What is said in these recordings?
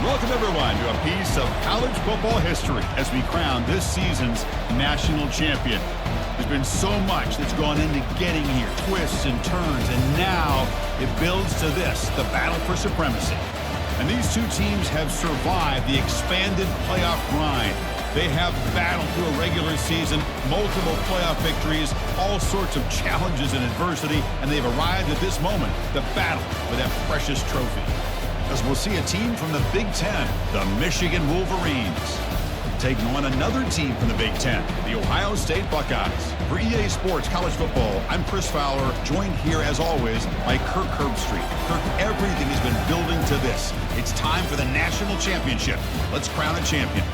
Welcome, everyone, to a piece of college football history as we crown this season's national champion. There's been so much that's gone into getting here, twists and turns, and now it builds to this, the battle for supremacy. And these two teams have survived the expanded playoff grind. They have battled through a regular season, multiple playoff victories, all sorts of challenges and adversity, and they've arrived at this moment, the battle for that precious trophy. As we'll see a team from the Big Ten, the Michigan Wolverines, taking on another team from the Big Ten, the Ohio State Buckeyes. For EA Sports College Football, I'm Chris Fowler, joined here as always by Kirk Herbstreit. Kirk, everything has been building to this. It's time for the national championship. Let's crown a champion.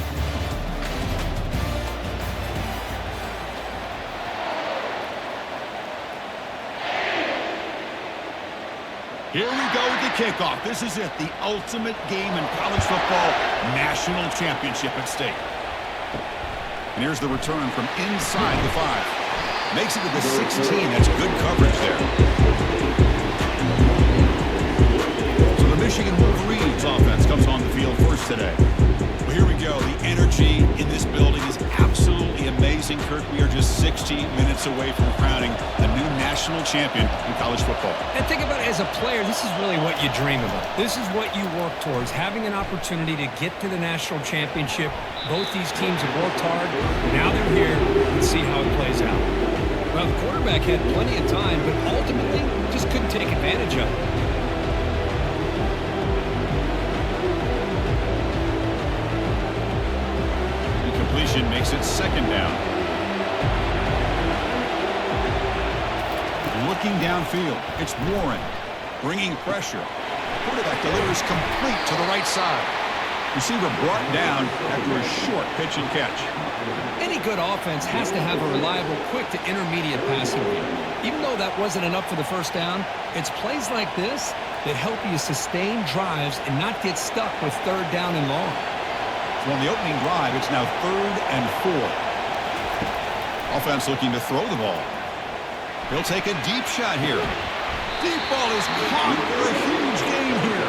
Here we go with the kickoff. This is it, the ultimate game in college football, national championship at stake. And here's the return from inside the 5. Makes it to the 16. That's good coverage there. So the Michigan Wolverines offense comes on the field first today. Well, here we go. The energy in this building is absolutely amazing, Kirk. We are just 60 minutes away from crowning the new national champion in college football. And think about it, as a player, this is really what you dream about. This is what you work towards, having an opportunity to get to the national championship. Both these teams have worked hard. Now they're here. Let's see how it plays out. Well, the quarterback had plenty of time, but ultimately just couldn't take advantage of it. Makes it second down. Looking downfield, it's Warren bringing pressure. Quarterback delivers complete to the right side. Receiver brought down after a short pitch and catch. Any good offense has to have a reliable, quick to intermediate passing game. Even though that wasn't enough for the first down, it's plays like this that help you sustain drives and not get stuck with third down and long. So on the opening drive, it's now 3rd and 4. Offense looking to throw the ball. He'll take a deep shot here. Deep ball is caught for a huge gain here.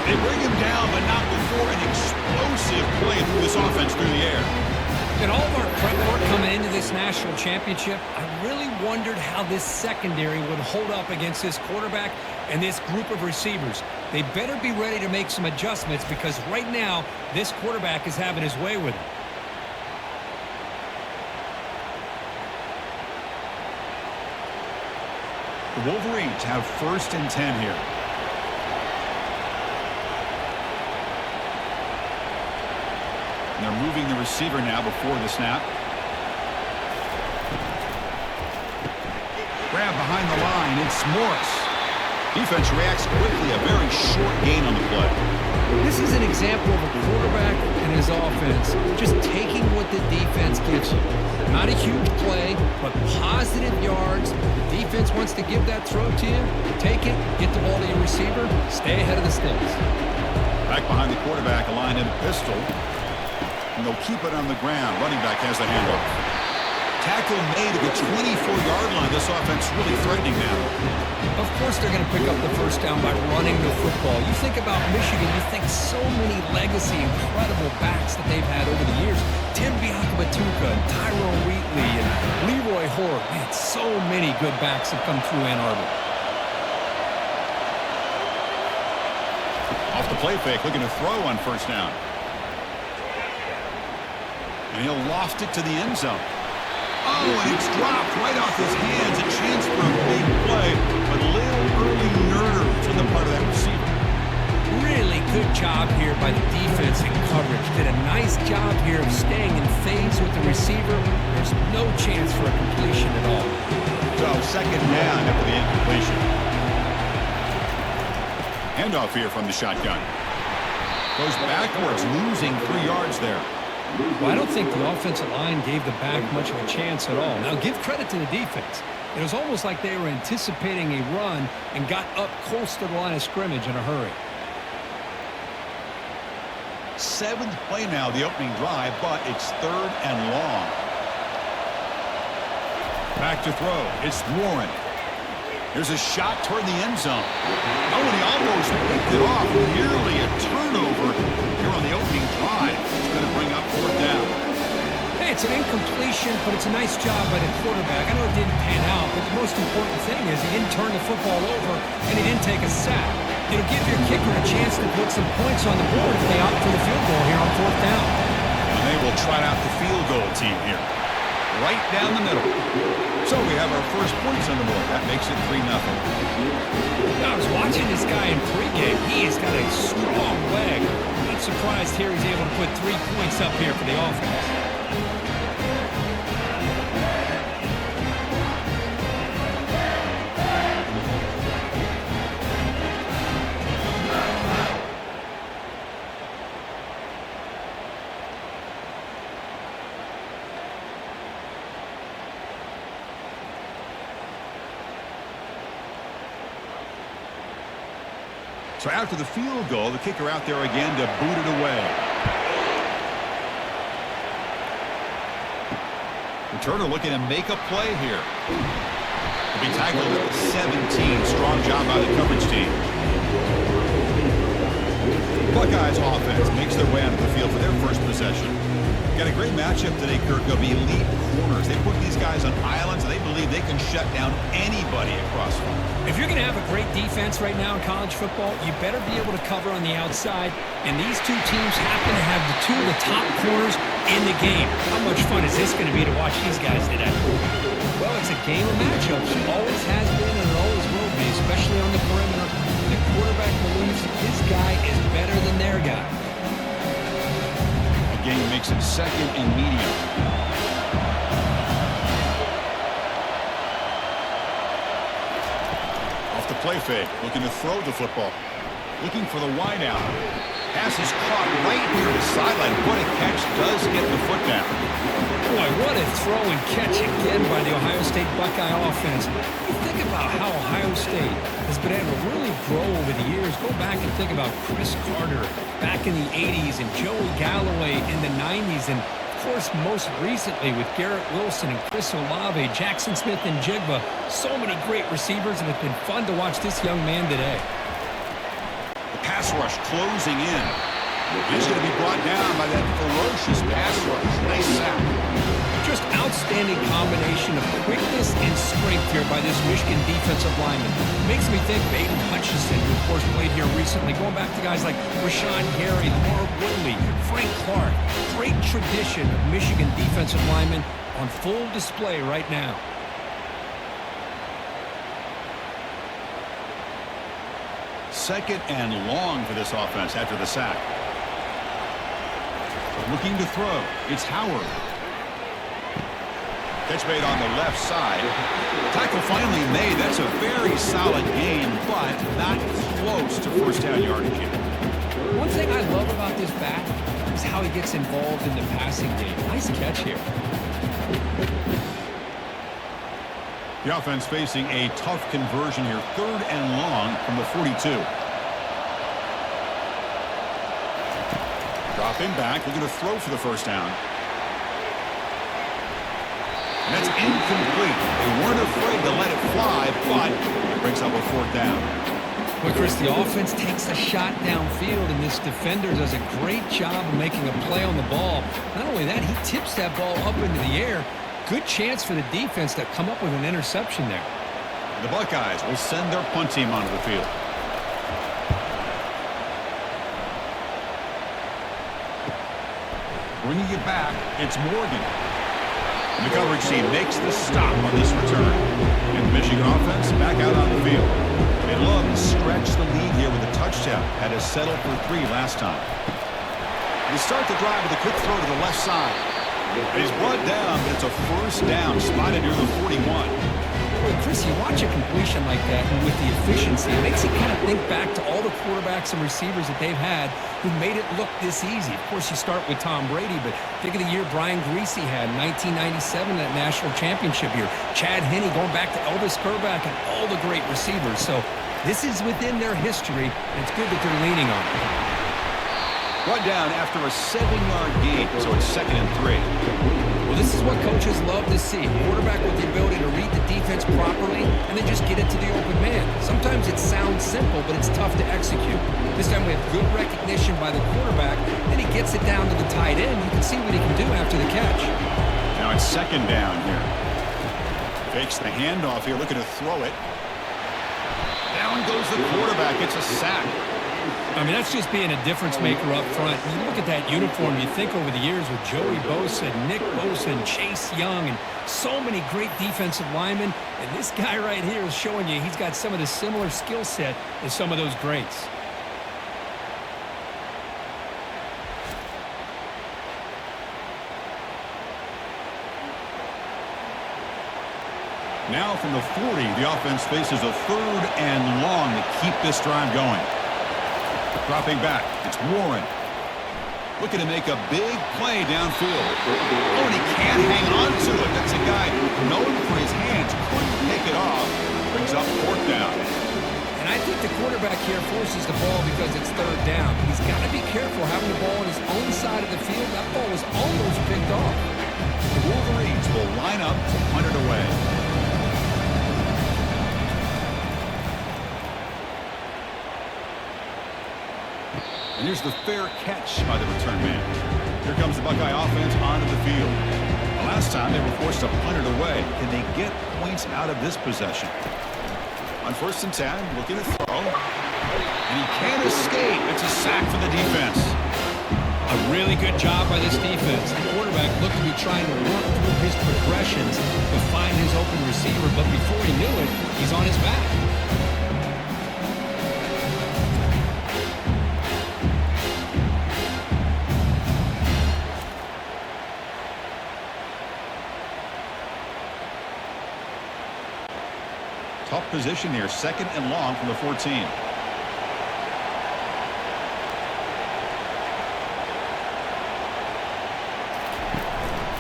They bring him down, but not before an explosive play through this offense through the air. In all of our prep work coming into this national championship, I really wondered how this secondary would hold up against this quarterback and this group of receivers. They better be ready to make some adjustments because right now, this quarterback is having his way with it. The Wolverines have 1st and 10 here. And they're moving the receiver now before the snap. Grab behind the line, it's Morris. Defense reacts quickly, a very short gain on the play. This is an example of a quarterback and his offense just taking what the defense gives you. Not a huge play, but positive yards. The defense wants to give that throw to you. Take it, get the ball to your receiver, stay ahead of the sticks. Back behind the quarterback, a line in a pistol. And they'll keep it on the ground. Running back has the handoff. Tackle made at the 24-yard line. This offense really threatening now. Of course they're going to pick up the first down by running the football. You think about Michigan, you think so many legacy, incredible backs that they've had over the years. Tim Biakabatuka, Tyrone Wheatley, and Leroy Hoare. Man, so many good backs have come through Ann Arbor. Off the play fake, looking to throw on first down. And he'll loft it to the end zone. Oh, and it's dropped right off his hands. A chance for a big play, but a little early nerves on the part of that receiver. Really good job here by the defense in coverage. Did a nice job here of staying in phase with the receiver. There's no chance for a completion at all. So second down after the incompletion. Handoff here from the shotgun. Goes backwards, losing 3 yards there. Well, I don't think the offensive line gave the back much of a chance at all. Now, give credit to the defense. It was almost like they were anticipating a run and got up close to the line of scrimmage in a hurry. 7th play now, the opening drive, but it's 3rd and long. Back to throw. It's Warren. There's a shot toward the end zone. Oh, and he almost picked it off. Nearly a turnover. efficient, but it's a nice job by the quarterback. I know it didn't pan out, but the most important thing is he didn't turn the football over and he didn't take a sack. It'll give your kicker a chance to put some points on the board if they opt for the field goal here on 4th down. And they will trot out the field goal team here. Right down the middle. So we have our first points on the board. That makes it 3-0. I was watching this guy in pregame. He has got a strong leg. Not surprised here he's able to put 3 points up here for the offense. So after the field goal, the kicker out there again to boot it away. Returner looking to make a play here. To be tackled at the 17. Strong job by the coverage team. Buckeyes offense makes their way onto the field for their first possession. Got a great matchup today, Kirk, of elite corners. They put these guys on islands, and they believe they can shut down anybody across them. If you're going to have a great defense right now in college football, you better be able to cover on the outside. And these two teams happen to have the 2 of the top corners in the game. How much fun is this going to be to watch these guys today? Well, it's a game of matchups. It always has been and it always will be, especially on the perimeter. The quarterback believes his guy is better than their guy. Game makes it 2nd and medium. Off the play fake, looking to throw the football. Looking for the wide out. Pass is caught right near the sideline. What a catch, does get the foot down. Boy, what a throw and catch again by the Ohio State Buckeye offense. You think about how Ohio State has been able to really grow over the years. Go back and think about Chris Carter back in the 80s and Joey Galloway in the 90s. And, of course, most recently with Garrett Wilson and Chris Olave, Jackson Smith and Jigba. So many great receivers, and it's been fun to watch this young man today. The pass rush closing in. He's going to be brought down by that ferocious pass rush. Nice sack. Just outstanding combination of quickness and strength here by this Michigan defensive lineman. Makes me think Baden Hutchinson, who of course played here recently, going back to guys like Rashawn Gary, Lamar Woodley, Frank Clark. Great tradition of Michigan defensive linemen on full display right now. Second and long for this offense after the sack. Looking to throw. It's Howard. Catch made on the left side. Tackle finally made. That's a very solid gain, but not close to first down yardage yet. One thing I love about this back is how he gets involved in the passing game. Nice catch here. The offense facing a tough conversion here. 3rd and long from the 42. Dropping back, looking to throw for the first down. And that's incomplete. They weren't afraid to let it fly, but it brings up a 4th down. Well, Chris, the offense takes a shot downfield, and this defender does a great job of making a play on the ball. Not only that, he tips that ball up into the air. Good chance for the defense to come up with an interception there. The Buckeyes will send their punt team onto the field. Bringing it back, it's Morgan. And the coverage team makes the stop on this return. And the Michigan offense back out on the field. They love to stretch the lead here with a touchdown. Had to settle for 3 last time. They start the drive with a quick throw to the left side. He's brought down, but it's a first down spotted near the 41. Well, Chris, you watch a completion like that and with the efficiency, it makes you kind of think back to all the quarterbacks and receivers that they've had who made it look this easy. Of course, you start with Tom Brady, but think of the year Brian Greasy had in 1997, that national championship year. Chad Henne going back to Elvis Kerback and all the great receivers. So this is within their history, and it's good that they're leaning on it. Brought down after a 7-yard gain, so it's 2nd and 3. Well, this is what coaches love to see. Quarterback with the ability to read the defense properly and then just get it to the open man. Sometimes it sounds simple, but it's tough to execute. This time we have good recognition by the quarterback, then he gets it down to the tight end. You can see what he can do after the catch. Now Now it's second down here. Fakes the handoff here, looking to throw it. Down goes the quarterback. It's a sack. I mean, that's just being a difference maker up front. You look at that uniform, you think over the years with Joey Bosa, Nick Bosa, and Chase Young, and so many great defensive linemen. And this guy right here is showing you he's got some of the similar skill set as some of those greats. Now from the 40, the offense faces a 3rd and long to keep this drive going. Dropping back, it's Warren. Looking to make a big play downfield. Oh, and he can't hang on to it. That's a guy known for his hands. Couldn't pick it off. Brings up 4th down. And I think the quarterback here forces the ball because it's 3rd down. He's got to be careful having the ball on his own side of the field. That ball was almost picked off. The Wolverines will line up to punt it away. And here's the fair catch by the return man. Here comes the Buckeye offense onto the field. The last time they were forced to punt it away. Can they get points out of this possession? On 1st and 10, looking to throw. And he can't escape. It's a sack for the defense. A really good job by this defense. The quarterback looked to be trying to work through his progressions to find his open receiver, but before he knew it, he's on his back. Tough position here, 2nd and long from the 14.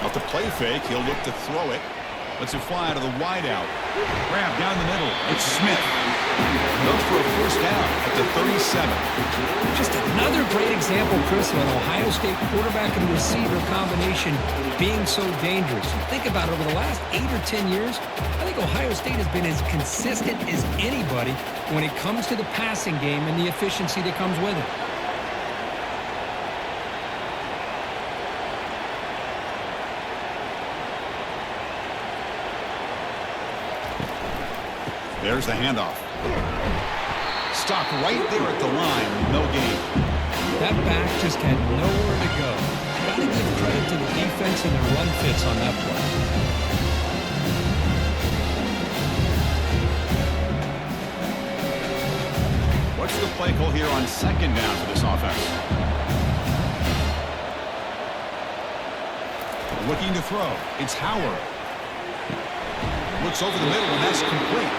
Out the play fake, he'll look to throw it. Lets it fly out of the wideout. Grab down the middle. It's Smith. Goes for a 1st down at the 37. Just another great example, Chris, of an Ohio State quarterback and receiver combination being so dangerous. Think about it, over the last 8 or 10 years, I think Ohio State has been as consistent as anybody when it comes to the passing game and the efficiency that comes with it. There's the handoff. Stopped right there at the line. No gain. That back just had nowhere to go. Got to give credit to the defense and their run fits on that play. What's the play call here on 2nd down for this offense? Looking to throw. It's Howard. Looks over the middle, and that's complete.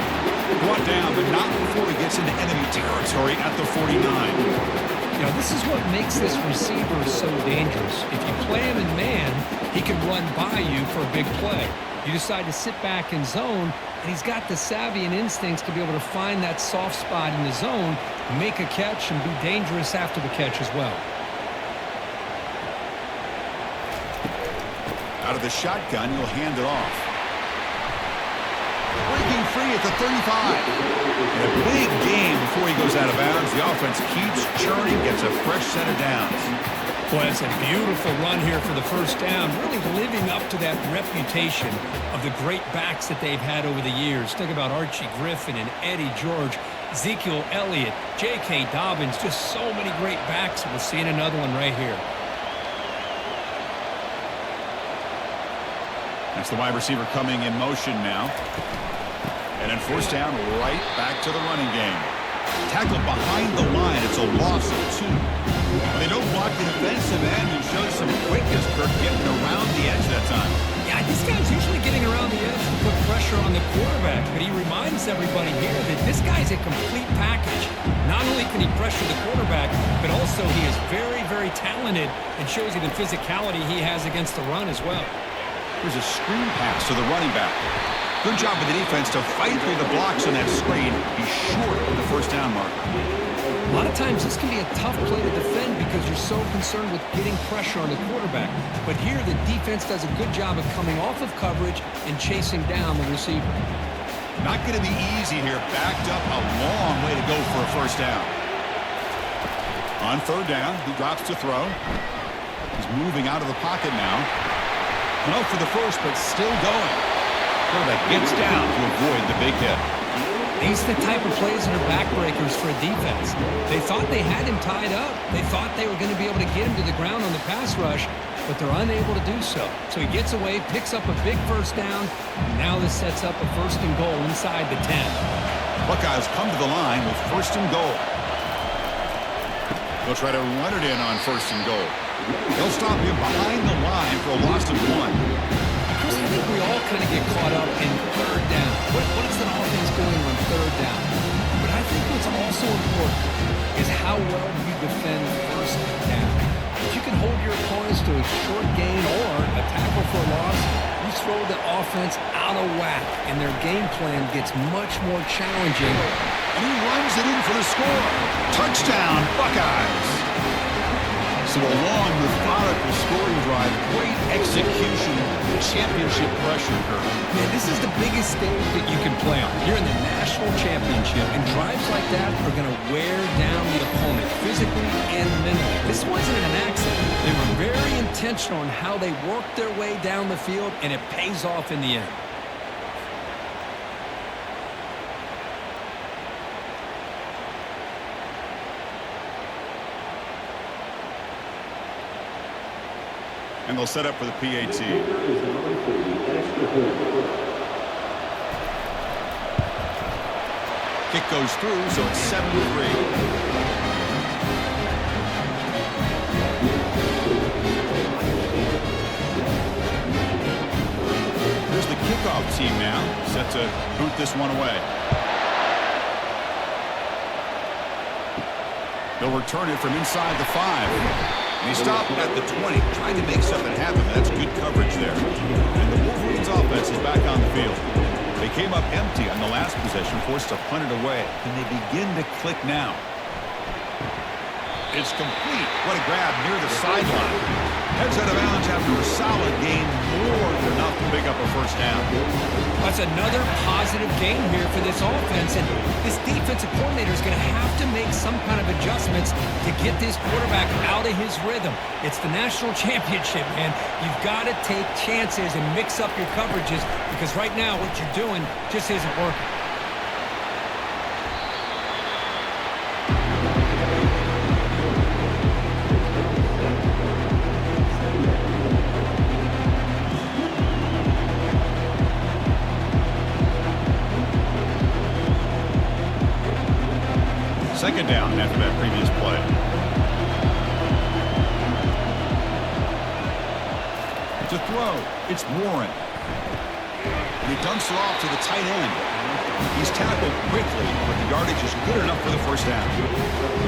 Brought down, but not before he gets into enemy territory at the 49. You know, this is what makes this receiver so dangerous. If you play him in man, he can run by you for a big play. You decide to sit back in zone, and he's got the savvy and instincts to be able to find that soft spot in the zone, make a catch, and be dangerous after the catch as well. Out of the shotgun, you'll hand it off. Breaking free at the 35. And a big game before he goes out of bounds. The offense keeps churning, gets a fresh set of downs. Boy, that's a beautiful run here for the 1st down, really living up to that reputation of the great backs that they've had over the years. Think about Archie Griffin and Eddie George, Ezekiel Elliott, J.K. Dobbins, just so many great backs. We're seeing another one right here. That's the wide receiver coming in motion now. And then 1st down, right back to the running game. Tackled behind the line. It's a loss of 2. They don't block the defensive end and show some quickness, Kirk, getting around the edge that time. Yeah, this guy's usually getting around the edge to put pressure on the quarterback, but he reminds everybody here that this guy's a complete package. Not only can he pressure the quarterback, but also he is very, very talented and shows you the physicality he has against the run as well. There's a screen pass to the running back. Good job with the defense to fight through the blocks on that screen. Be short of the 1st down mark. A lot of times this can be a tough play to defend because you're so concerned with getting pressure on the quarterback. But here the defense does a good job of coming off of coverage and chasing down the receiver. Not going to be easy here. Backed up a long way to go for a 1st down. On 3rd down, he drops to throw. He's moving out of the pocket now. No for the first, but still going. Quarterback gets down to avoid the big hit. These are the type of plays that are backbreakers for a defense. They thought they had him tied up. They thought they were going to be able to get him to the ground on the pass rush, but they're unable to do so. So he gets away, picks up a big first down, and now this sets up a 1st and goal inside the 10. Buckeyes come to the line with 1st and goal. They'll try to run it in on 1st and goal. They'll stop him behind the line for a loss of 1. I think we all kind of get caught up in 3rd down. What is an offense doing on 3rd down? But I think what's also important is how well you defend 1st down. If you can hold your opponents to a short gain or a tackle for a loss, you throw the offense out of whack, and their game plan gets much more challenging. And he runs it in for the score. Touchdown, Buckeyes. So a long, methodical scoring drive, great execution, championship pressure. Man, this is the biggest stage that you can play on. You're in the national championship, and drives like that are going to wear down the opponent physically and mentally. This wasn't an accident. They were very intentional in how they worked their way down the field, and it pays off in the end. And they'll set up for the PAT. Kick goes through, so it's 7-3. Here's the kickoff team now, set to boot this one away. They'll return it from inside the 5. And he stopped at the 20, trying to make something happen. That's good coverage there. And the Wolverines' offense is back on the field. They came up empty on the last possession, forced to punt it away. And they begin to click now. It's complete. What a grab near the sideline. Heads out of bounds after a solid gain, more than enough to pick up a 1st down. That's another positive game here for this offense, and this defensive coordinator is going to have to make some kind of adjustments to get this quarterback out of his rhythm. It's the national championship, man. You've got to take chances and mix up your coverages, because right now what you're doing just isn't working. Second down after that previous play. To throw, it's Warren. And he dunks it off to the tight end. He's tackled quickly, but the yardage is good enough for the 1st down.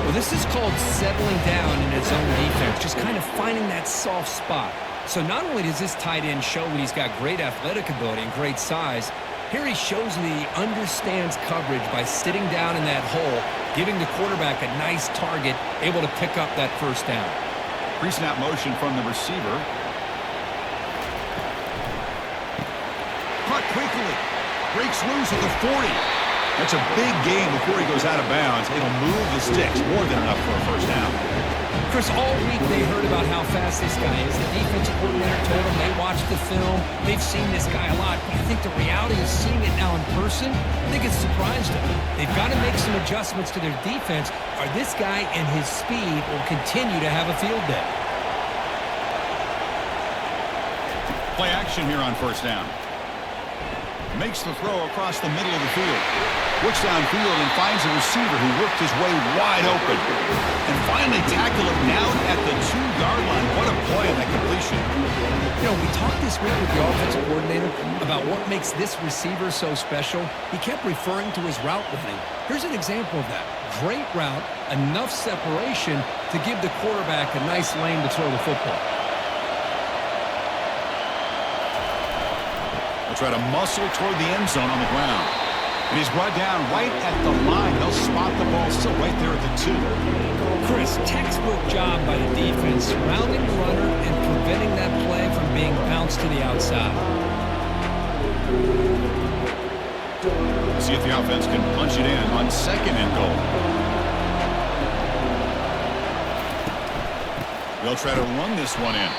Well, this is called settling down in his own defense, just kind of finding that soft spot. So not only does this tight end show that he's got great athletic ability and great size, here he shows that he understands coverage by sitting down in that hole, giving the quarterback a nice target, able to pick up that 1st down. Pre-snap motion from the receiver. Caught quickly. Breaks loose at the 40. That's a big gain before he goes out of bounds. It'll move the sticks, more than enough for a 1st down. Chris, all week they heard about how fast this guy is. The defensive coordinator told them they watched the film. They've seen this guy a lot. But I think the reality of seeing it now in person, I think it's surprised them. They've got to make some adjustments to their defense, or this guy and his speed will continue to have a field day. Play action here on 1st down. Makes the throw across the middle of the field. Looks downfield and finds a receiver who worked his way wide open. And finally tackle him down at the 2-yard line. What a play on that completion. You know, we talked this week with the offensive coordinator about what makes this receiver so special. He kept referring to his route running. Here's an example of that. Great route, enough separation to give the quarterback a nice lane to throw the football. Try to muscle toward the end zone on the ground. And he's brought down right at the line. They'll spot the ball still right there at the 2. Chris, textbook job by the defense, surrounding the runner and preventing that play from being bounced to the outside. See if the offense can punch it in on 2nd and goal. They'll try to run this one in.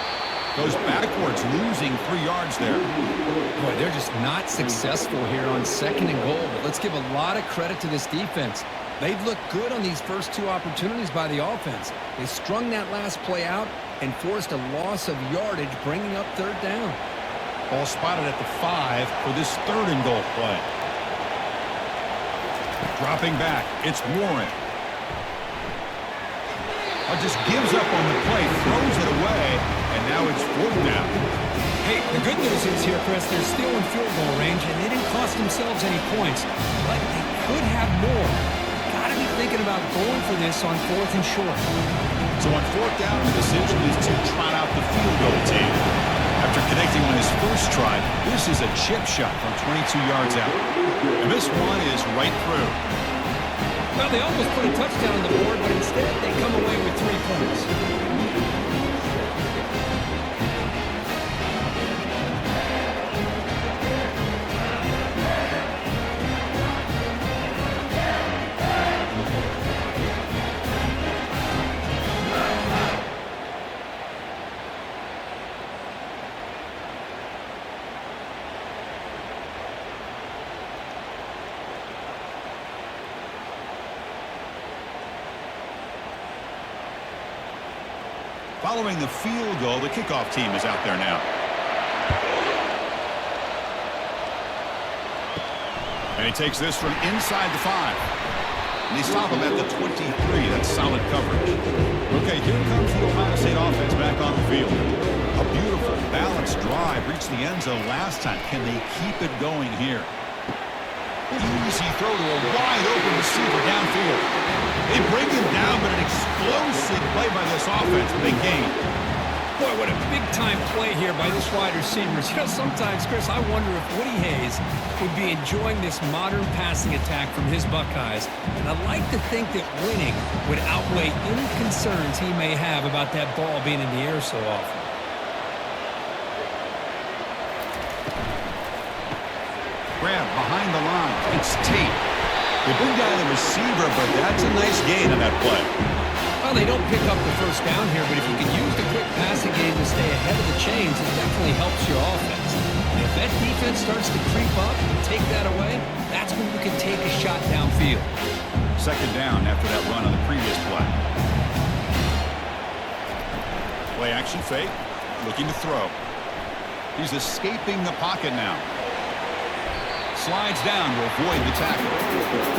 Goes backwards, losing 3 yards there. Boy, they're just not successful here on 2nd and goal. But let's give a lot of credit to this defense. They've looked good on these first 2 opportunities by the offense. They strung that last play out and forced a loss of yardage, bringing up 3rd down. Ball spotted at the 5 for this 3rd and goal play. Dropping back, it's Warren. Just gives up on the play, throws it away, and now it's 4th down. Hey, the good news is here, Chris, they're still in field goal range, and they didn't cost themselves any points, but they could have more. Got to be thinking about going for this on 4th and short. So on 4th down, the decision is to trot out the field goal team. After connecting on his first try, this is a chip shot from 22 yards out. And this one is right through. Well, they almost put a touchdown on the board, but instead they come away with 3 points. Following the field goal, the kickoff team is out there now. And he takes this from inside the 5. And they stop him at the 23. That's solid coverage. Okay, here comes the Ohio State offense back on the field. A beautiful, balanced drive reached the end zone last time. Can they keep it going here? Easy throw to a wide-open receiver downfield. They bring him down, but an explosive play by this offense. Big gain. Boy, what a big-time play here by this wide receivers. You know, sometimes, Chris, I wonder if Woody Hayes would be enjoying this modern passing attack from his Buckeyes. And I'd like to think that winning would outweigh any concerns he may have about that ball being in the air so often. Grab behind the line. It's Tate. They bring down the receiver, but that's a nice gain on that play. Well, they don't pick up the first down here, but if you can use the quick passing game to stay ahead of the chains, it definitely helps your offense. And if that defense starts to creep up and take that away, that's when you can take a shot downfield. 2nd down after that run on the previous play. Play action fake. Looking to throw. He's escaping the pocket now. Slides down to avoid the tackle.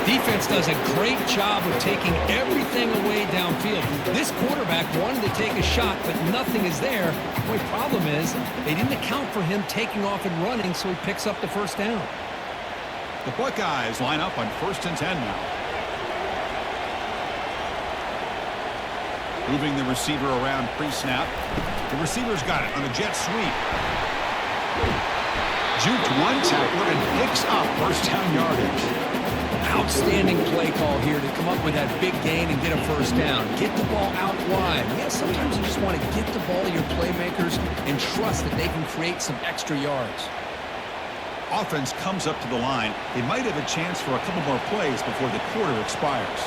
Defense does a great job of taking everything away downfield. This quarterback wanted to take a shot, but nothing is there. The only problem is they didn't account for him taking off and running, so he picks up the first down. The Buckeyes line up on 1st and 10 now. Moving the receiver around pre-snap. The receiver's got it on a jet sweep. Juked one tackler and picks up 1st down yardage. Outstanding play call here to come up with that big gain and get a 1st down. Get the ball out wide. Yes, sometimes you just want to get the ball to your playmakers and trust that they can create some extra yards. Offense comes up to the line. They might have a chance for a couple more plays before the quarter expires.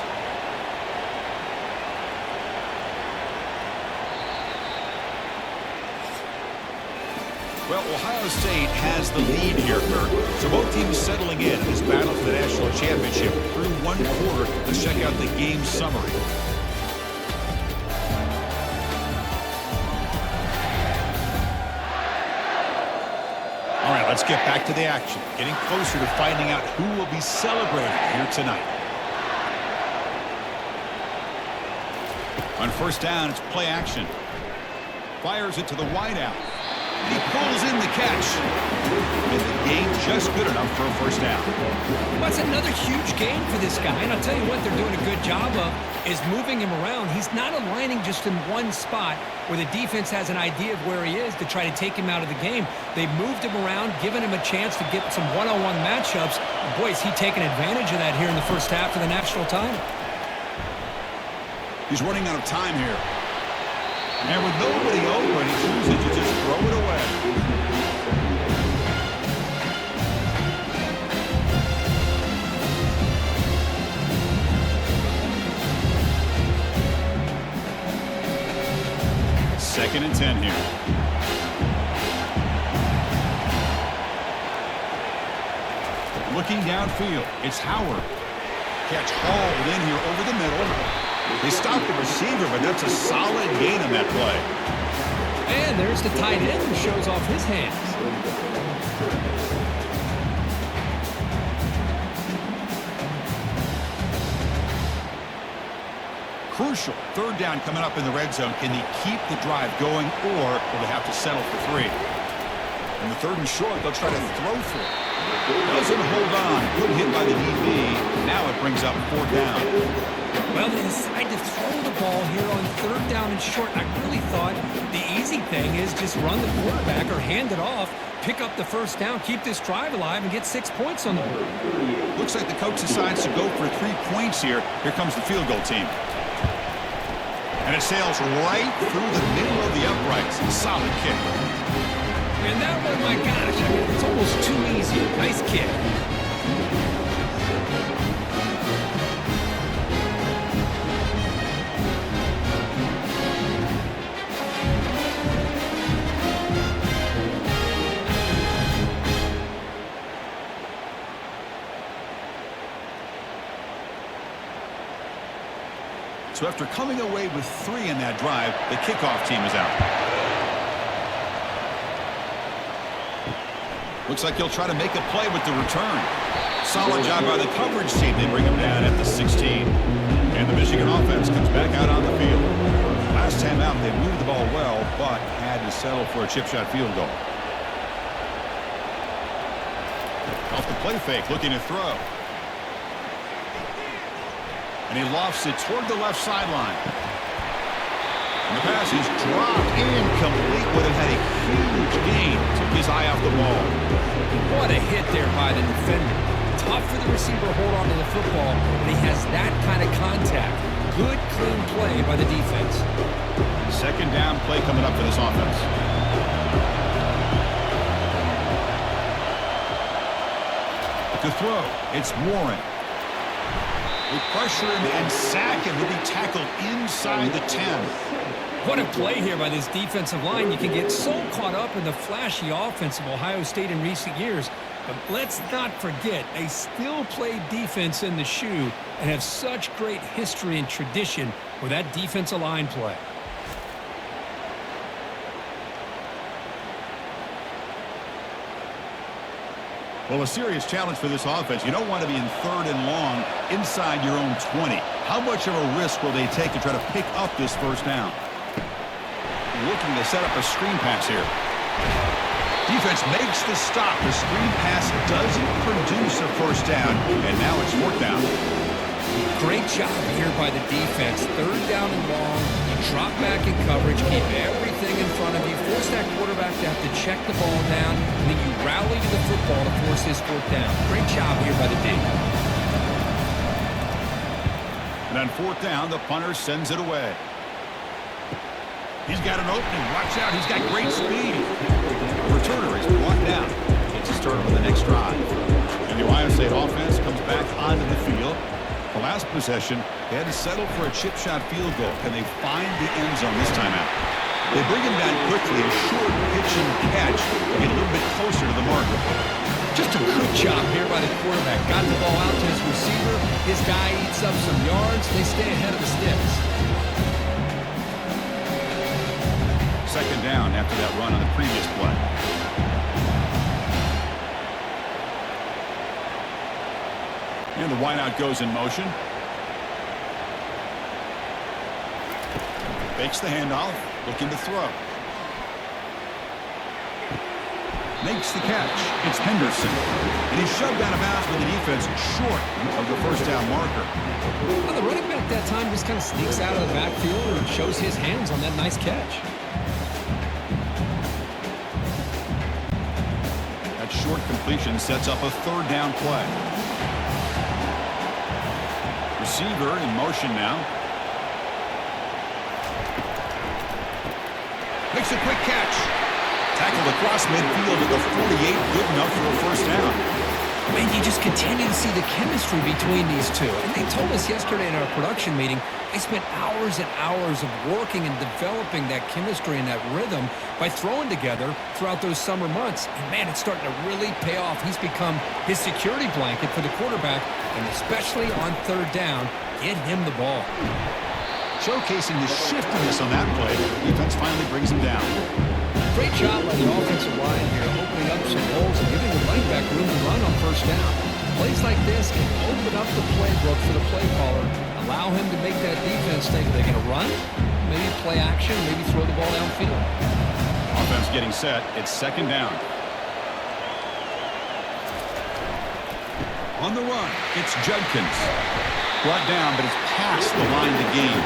Well, Ohio State has the lead here, Kurt. So both teams settling in this battle for the national championship through 1 quarter. Let's check out the game summary. All right, let's get back to the action. Getting closer to finding out who will be celebrating here tonight. On 1st down, it's play action. Fires it to the wideout. He pulls in the catch. And the gain just good enough for a 1st down. Well, that's another huge gain for this guy. And I'll tell you what they're doing a good job of is moving him around. He's not aligning just in one spot where the defense has an idea of where he is to try to take him out of the game. They've moved him around, given him a chance to get some one-on-one matchups. And boy, is he taking advantage of that here in the first half of the national title. He's running out of time here. And with nobody open, he chooses to just throw it away. Second and 10 here. Looking downfield, it's Howard. Catch hauled in here over the middle. They stopped the receiver, but that's a solid gain on that play. And there's the tight end who shows off his hands. Crucial. Third down coming up in the red zone. Can they keep the drive going, or will they have to settle for 3? And the 3rd and short, they'll try to throw for it. Doesn't hold on. Good hit by the DB. Now it brings up 4th down. Well, they decide to throw the ball here on 3rd down and short. I really thought the easy thing is just run the quarterback or hand it off, pick up the 1st down, keep this drive alive, and get 6 points on the board. Looks like the coach decides to go for 3 points here. Here comes the field goal team. And it sails right through the middle of the uprights. Solid kick. And that one, my gosh, I mean, it's almost too easy. Nice kick. So after coming away with 3 in that drive, the kickoff team is out. Looks like he'll try to make a play with the return. Solid job by the coverage team. They bring him down at the 16. And the Michigan offense comes back out on the field. Last time out, they moved the ball well, but had to settle for a chip shot field goal. Off the play fake, looking to throw. And he lofts it toward the left sideline. And the pass is dropped incomplete. Would have had a huge gain. Took his eye off the ball. What a hit there by the defender. Tough for the receiver to hold on to the football, but he has that kind of contact. Good, clean play by the defense. 2nd down play coming up for this offense. To throw, it's Warren. They pressure him and sack him. He'll be tackled inside the 10. What a play here by this defensive line. You can get so caught up in the flashy offense of Ohio State in recent years. But let's not forget, they still play defense in the shoe and have such great history and tradition with that defensive line play. Well, a serious challenge for this offense. You don't want to be in 3rd and long inside your own 20. How much of a risk will they take to try to pick up this 1st down? Looking to set up a screen pass here. Defense makes the stop. The screen pass doesn't produce a 1st down, and now it's 4th down. Great job here by the defense. 3rd down and long. You drop back in coverage, keep everything in front of you, force that quarterback to have to check the ball down, and then you rally to the football to force this 4th down. Great job here by the D. And on 4th down, the punter sends it away. He's got an opening. Watch out. He's got great speed. The returner is brought down. It's a start on the next drive. And the Ohio State offense comes back onto the field. The last possession, they had to settle for a chip shot field goal. Can they find the end zone this time out? They bring him down quickly. A short pitch and catch to get a little bit closer to the marker. Just a good job here by the quarterback. Got the ball out to his receiver. His guy eats up some yards. They stay ahead of the sticks. 2nd down after that run on the previous play. And the wideout goes in motion. Fakes the handoff, looking to throw. Makes the catch. It's Henderson. And he's shoved out of bounds with the defense short of the 1st down marker. Well, the running back that time just kind of sneaks out of the backfield and shows his hands on that nice catch. That short completion sets up a 3rd down play. Receiver in motion now. Makes a quick catch. Tackled across midfield at the 48. Good enough for a 1st down. Man, you just continue to see the chemistry between these two. And they told us yesterday in our production meeting, they spent hours and hours of working and developing that chemistry and that rhythm by throwing together throughout those summer months. And man, it's starting to really pay off. He's become his security blanket for the quarterback, and especially on third down, get him the ball. Showcasing the shiftiness on that play, defense finally brings him down. Great job by the offensive line here, opening up some holes and giving the running back room to run on first down. Plays like this can open up the playbook for the play caller, allow him to make that defense think they're going to run, maybe play action, maybe throw the ball downfield. Offense getting set. It's second down. On the run, it's Judkins. Brought down, but it's past the line to gain.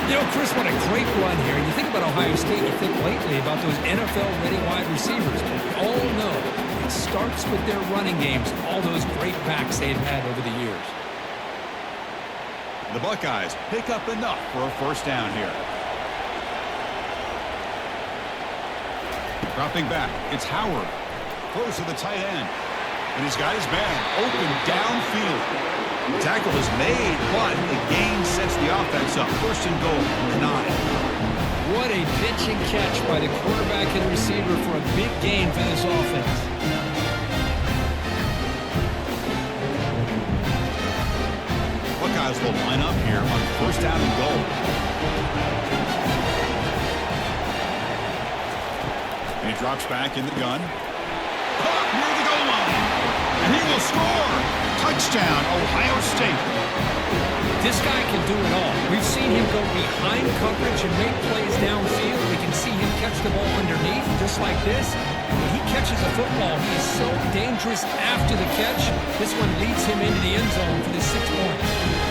You know, Chris, what a great run here. And you think about Ohio State, you think lately about those NFL-ready wide receivers. But we all know it starts with their running games, all those great backs they've had over the years. The Buckeyes pick up enough for a first down here. Dropping back, it's Howard. Close to the tight end. And he's got his man open downfield. The tackle is made, but the gain sets the offense up. First and goal from the 9. What a pitch and catch by the quarterback and receiver for a big gain for this offense. Buckeyes will line up here on first down and goal. And he drops back in the gun. Caught near the goal line. And he will score. Touchdown, Ohio State. This guy can do it all. We've seen him go behind coverage and make plays downfield. We can see him catch the ball underneath, just like this. When he catches a football, he is so dangerous after the catch. This one leads him into the end zone for the 6 points.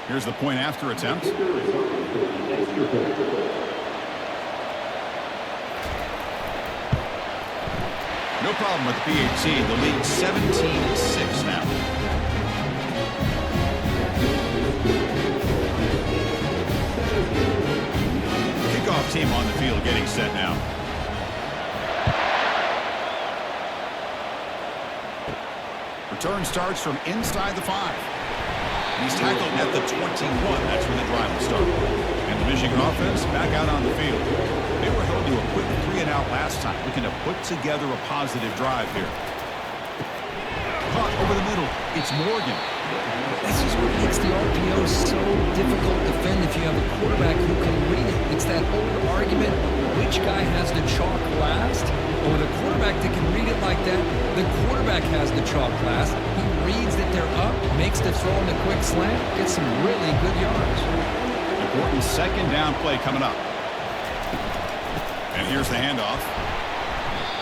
Here's the point after attempt. No problem with the PAT. The lead 17-6 now. Kickoff team on the field getting set now. Return starts from inside the 5. He's tackled at the 21. That's where the drive will start. And the Michigan offense back out on the field. They were held to a quick 3-and-out last time, looking to put together a positive drive here. Caught over the middle. It's Morgan. This is what makes the RPO so difficult to defend if you have a quarterback who can read it. It's that old argument, which guy has the chalk last? Or the quarterback that can read it like that, the quarterback has the chalk last. He reads that they're up, makes the throw in a quick slant, gets some really good yards. Important second down play coming up. And here's the handoff.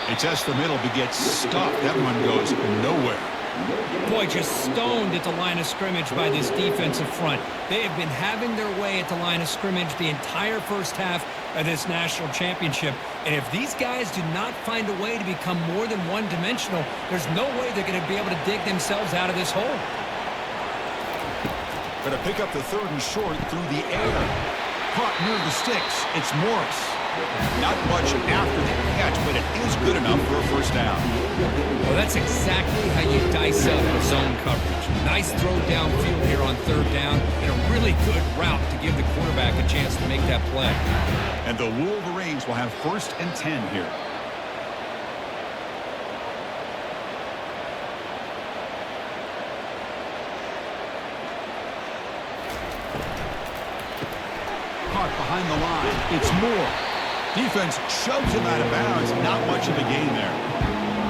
He tests the middle, but gets stopped. That one goes nowhere. Boy, just stoned at the line of scrimmage by this defensive front. They have been having their way at the line of scrimmage the entire first half of this national championship. And if these guys do not find a way to become more than one-dimensional, there's no way they're going to be able to dig themselves out of this hole. Going to pick up the third and short through the air. Caught near the sticks. It's Morris. Not much after the catch, but it is good enough for a first down. Well, that's exactly how you dice up a zone coverage. Nice throw downfield here on third down, and a really good route to give the quarterback a chance to make that play. And the Wolverines will have first and 10 here. Caught behind the line. It's Moore. Defense shoves him out of bounds. Not much of a gain there.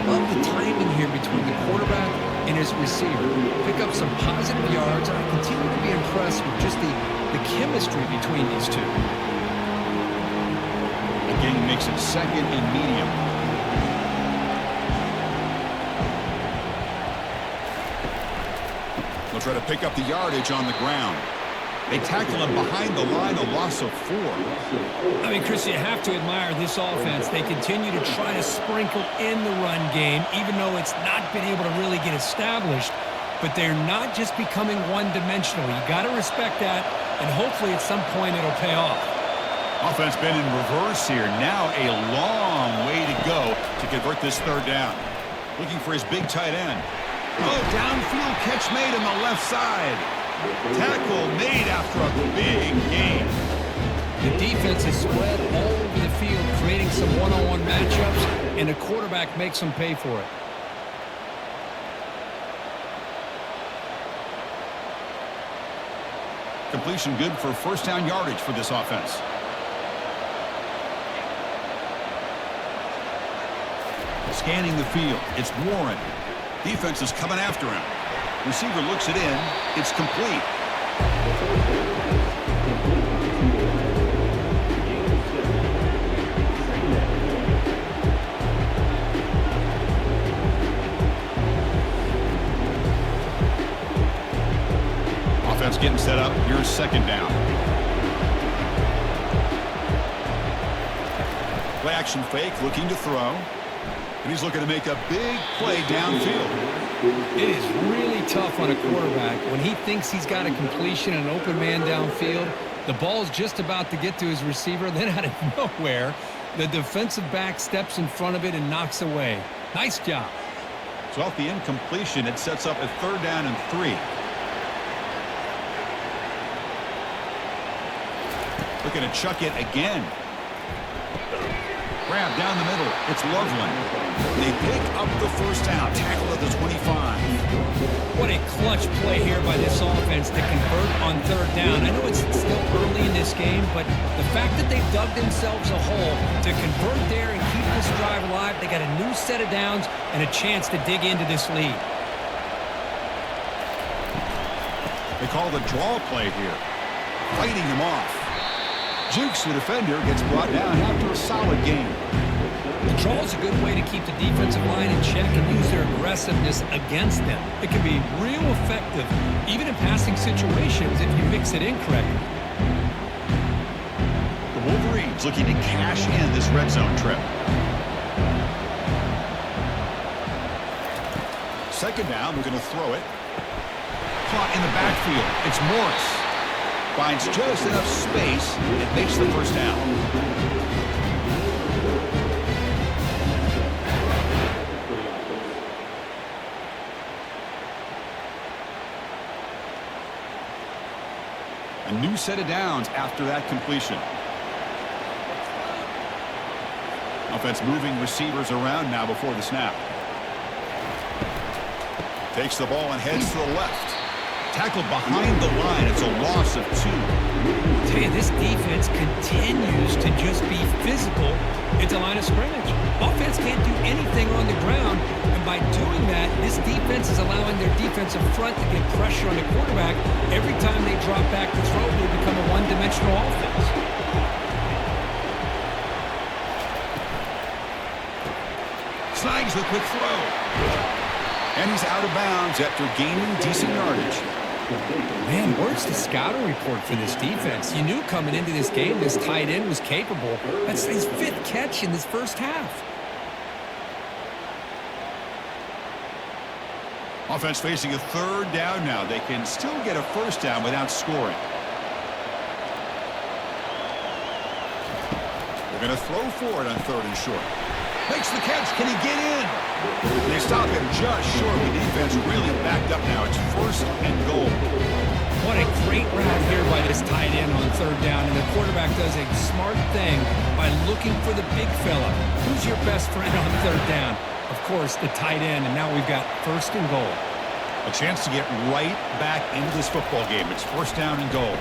Love the timing here between the quarterback and his receiver. Pick up some positive yards, and I continue to be impressed with just the chemistry between these two. Again, makes it second and medium. They'll try to pick up the yardage on the ground. They tackle him behind the line, a loss of 4. I mean, Chris, you have to admire this offense. They continue to try to sprinkle in the run game, even though it's not been able to really get established. But they're not just becoming one-dimensional. You got to respect that, and hopefully at some point it'll pay off. Offense been in reverse here. Now a long way to go to convert this third down. Looking for his big tight end. Oh, downfield catch made on the left side. Tackle made after a big gain. The defense is spread all over the field, creating some one-on-one matchups, and the quarterback makes them pay for it. Completion good for first down yardage for this offense. Scanning the field, it's Warren. Defense is coming after him. Receiver looks it in. It's complete. Offense getting set up. Here's second down. Play action fake, looking to throw. And he's looking to make a big play downfield. It is really tough on a quarterback when he thinks he's got a completion and an open man downfield. The ball's just about to get to his receiver. Then out of nowhere, the defensive back steps in front of it and knocks away. Nice job. So off the incompletion, it sets up a third down and 3. Looking to chuck it again. Grab down the middle. It's Loveland. They pick up the first down. Tackle at the 25. What a clutch play here by this offense to convert on third down. I know it's still early in this game, but the fact that they've dug themselves a hole to convert there and keep this drive alive, they got a new set of downs and a chance to dig into this lead. They call the draw play here. Fighting him off. Jukes the defender, gets brought down after a solid game. The draw is a good way to keep the defensive line in check and use their aggressiveness against them. It can be real effective, even in passing situations, if you mix it in correctly. The Wolverines looking to cash in this red zone trip. Second down, they're going to throw it. Caught in the backfield. It's Morris. Finds just enough space. It makes the first down. A new set of downs after that completion. Offense moving receivers around now before the snap. Takes the ball and heads to the left. Tackled behind the line. It's a loss of 2. Tell you, this defense continues to just be physical at the line of scrimmage. Offense can't do anything on the ground, and by doing that, this defense is allowing their defensive front to get pressure on the quarterback. Every time they drop back to throw, they become a one-dimensional offense. Slides the quick throw. And he's out of bounds after gaining decent yardage. Man, where's the scouting report for this defense? You knew coming into this game this tight end was capable. That's his 5th catch in this first half. Offense facing a third down now. They can still get a first down without scoring. They're going to throw for it on third and short. Makes the catch. Can he get in? They stop him just short. The defense really backed up now. It's first and goal. What a great route here by this tight end on third down. And the quarterback does a smart thing by looking for the big fella. Who's your best friend on third down? Of course, the tight end. And now we've got first and goal. A chance to get right back into this football game. It's first down and goal.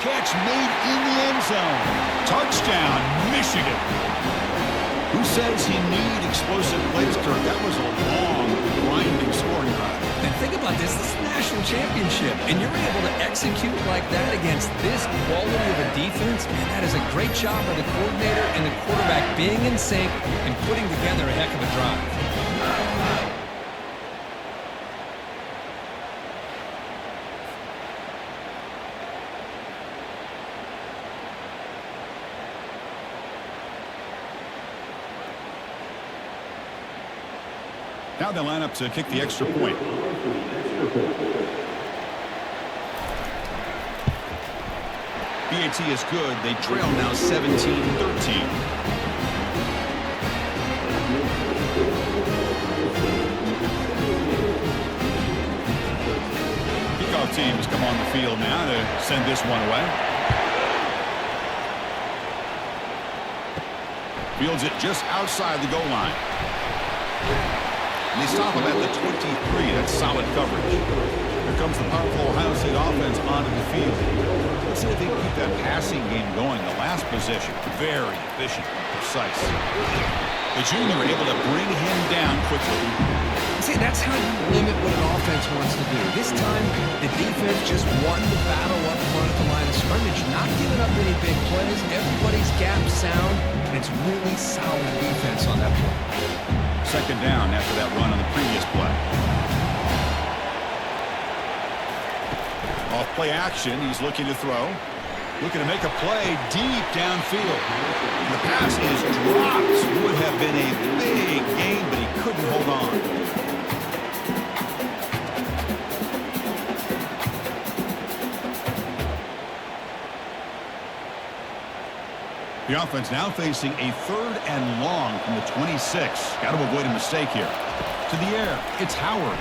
Catch made in the end zone. Touchdown, Michigan. Who says he need explosive plays, Kirk? That was a long, grinding scoring drive. And think about this. This is a national championship. And you're able to execute like that against this quality of a defense. Man, that is a great job by the coordinator and the quarterback being in sync and putting together a heck of a drive. Now they line up to kick the extra point. BAT is good. They trail now 17-13. Kickoff team has come on the field now to send this one away. Fields it just outside the goal line. And they stop him at the 23. That's solid coverage. Here comes the powerful Ohio State offense onto the field. Let's see if they can keep that passing game going. The last possession, very efficient and precise. The junior able to bring him down quickly. See, that's how you limit what an offense wants to do. This time, the defense just won the battle up front at the line of scrimmage, not giving up any big plays. Everybody's gap sound, and it's really solid defense on that play. Second down after that run on the previous play. Off play action, he's looking to throw. Looking to make a play deep downfield. The pass is dropped. Would have been a big gain, but he couldn't hold on. The offense now facing a 3rd and long from the 26. Got to avoid a mistake here. To the air, it's Howard.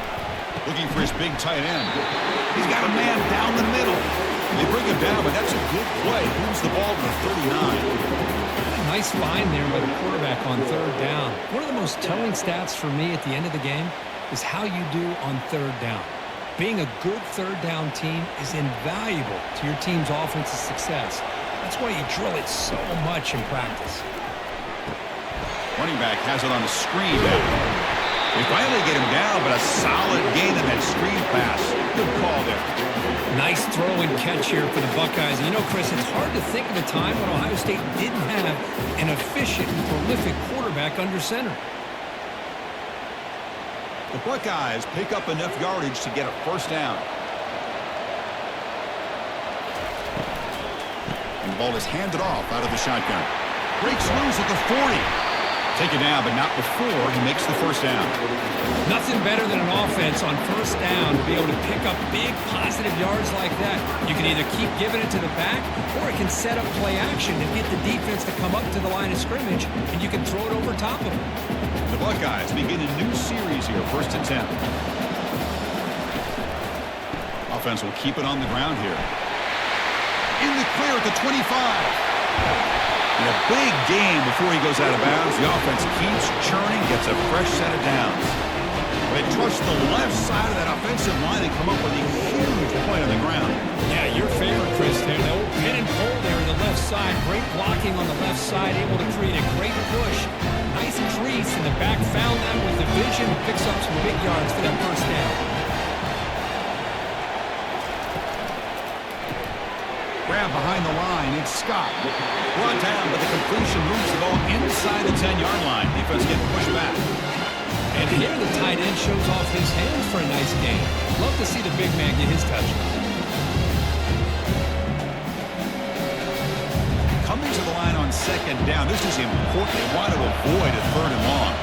Looking for his big tight end. He's got a man down the middle. They bring him down, but that's a good play. Moves the ball to the 39. Nice find there by the quarterback on 3rd down. One of the most telling stats for me at the end of the game is how you do on 3rd down. Being a good 3rd down team is invaluable to your team's offensive success. That's why you drill it so much in practice. Running back has it on the screen now. They finally get him down, but a solid gain in that screen pass. Good call there. Nice throw and catch here for the Buckeyes. And you know, Chris, it's hard to think of a time when Ohio State didn't have an efficient and prolific quarterback under center. The Buckeyes pick up enough yardage to get a 1st down. And the ball is handed off out of the shotgun. Breaks loose at the 40. Take it down, but not before he makes the 1st down. Nothing better than an offense on 1st down to be able to pick up big positive yards like that. You can either keep giving it to the back, or it can set up play action to get the defense to come up to the line of scrimmage, and you can throw it over top of them. The Buckeyes begin a new series here, 1st and 10. Offense will keep it on the ground here. In the clear at the 25. And a big gain before he goes out of bounds. The offense keeps churning, gets a fresh set of downs. They trust the left side of that offensive line and come up with a huge play on the ground. Yeah, your favorite, Chris, there. No pin and pull there on the left side. Great blocking on the left side, able to create a great push. Nice crease, and the back found that with the vision. Picks up some big yards for that 1st down. Grab behind the line, it's Scott. Brought down, but the completion moves the ball inside the 10-yard line. Defense getting pushed back. And here the tight end shows off his hands for a nice gain. Love to see the big man get his touchdown. Coming to the line on 2nd down. This is important. They want to avoid a 3rd and long.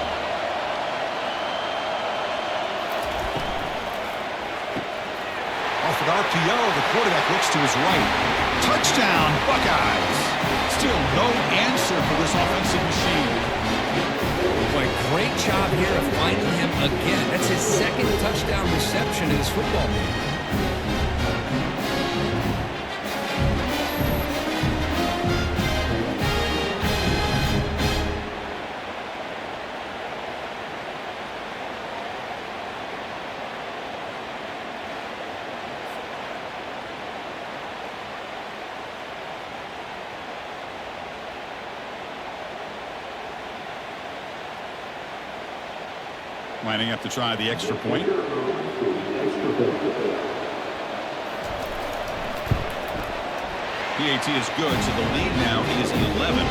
Off of RPO, the quarterback looks to his right. Touchdown, Buckeyes. Still no answer for this offensive machine. Boy, great job here of finding him again. That's his 2nd touchdown reception in this football game. Lining up to try the extra point. PAT is good, so the lead now is 11.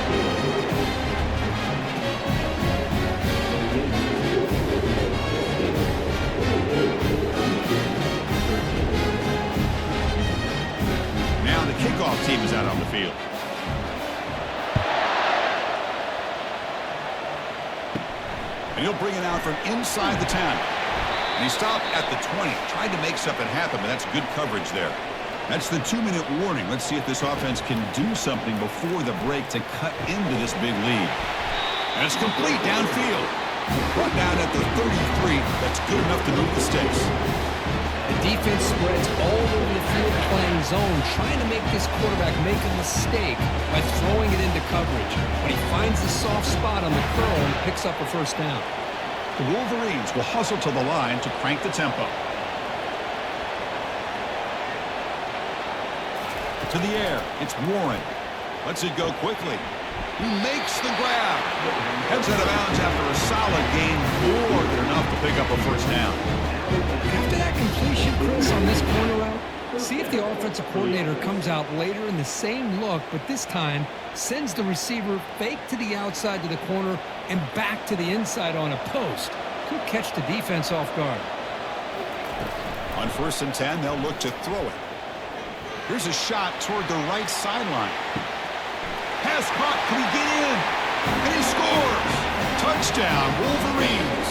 Now the kickoff team is out on the field. And he'll bring it out from inside the 10. And he stopped at the 20. Tried to make something happen, but that's good coverage there. That's the 2-minute warning. Let's see if this offense can do something before the break to cut into this big lead. And it's complete downfield. Brought down at the 33. That's good enough to move the sticks. The defense spreads all over the field playing zone, trying to make this quarterback make a mistake by throwing it into coverage. But he finds the soft spot on the curl and picks up a first down. The Wolverines will hustle to the line to crank the tempo. To the air, it's Warren. Lets it go quickly. He makes the grab. Heads out of bounds after a solid gain, more than enough to pick up a first down. After that completion, Chris, on this corner route, see if the offensive coordinator comes out later in the same look, but this time sends the receiver fake to the outside to the corner and back to the inside on a post. Could catch the defense off guard. On 1st and 10, they'll look to throw it. Here's a shot toward the right sideline. Pass caught. Can he get in? And he scores. Touchdown, Wolverines.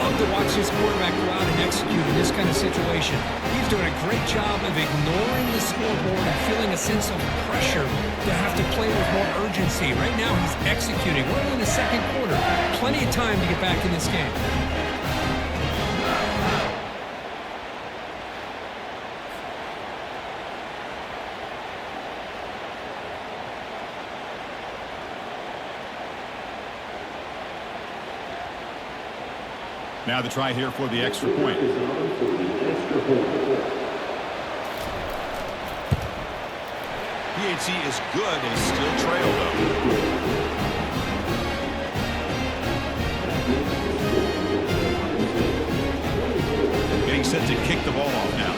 Love to watch this quarterback go out and execute in this kind of situation. He's doing a great job of ignoring the scoreboard and feeling a sense of pressure to have to play with more urgency. Right now, he's executing. We're in the second quarter. Plenty of time to get back in this game. Now the try here for the extra point. PAT is good and still trail, though. Getting set to kick the ball off now.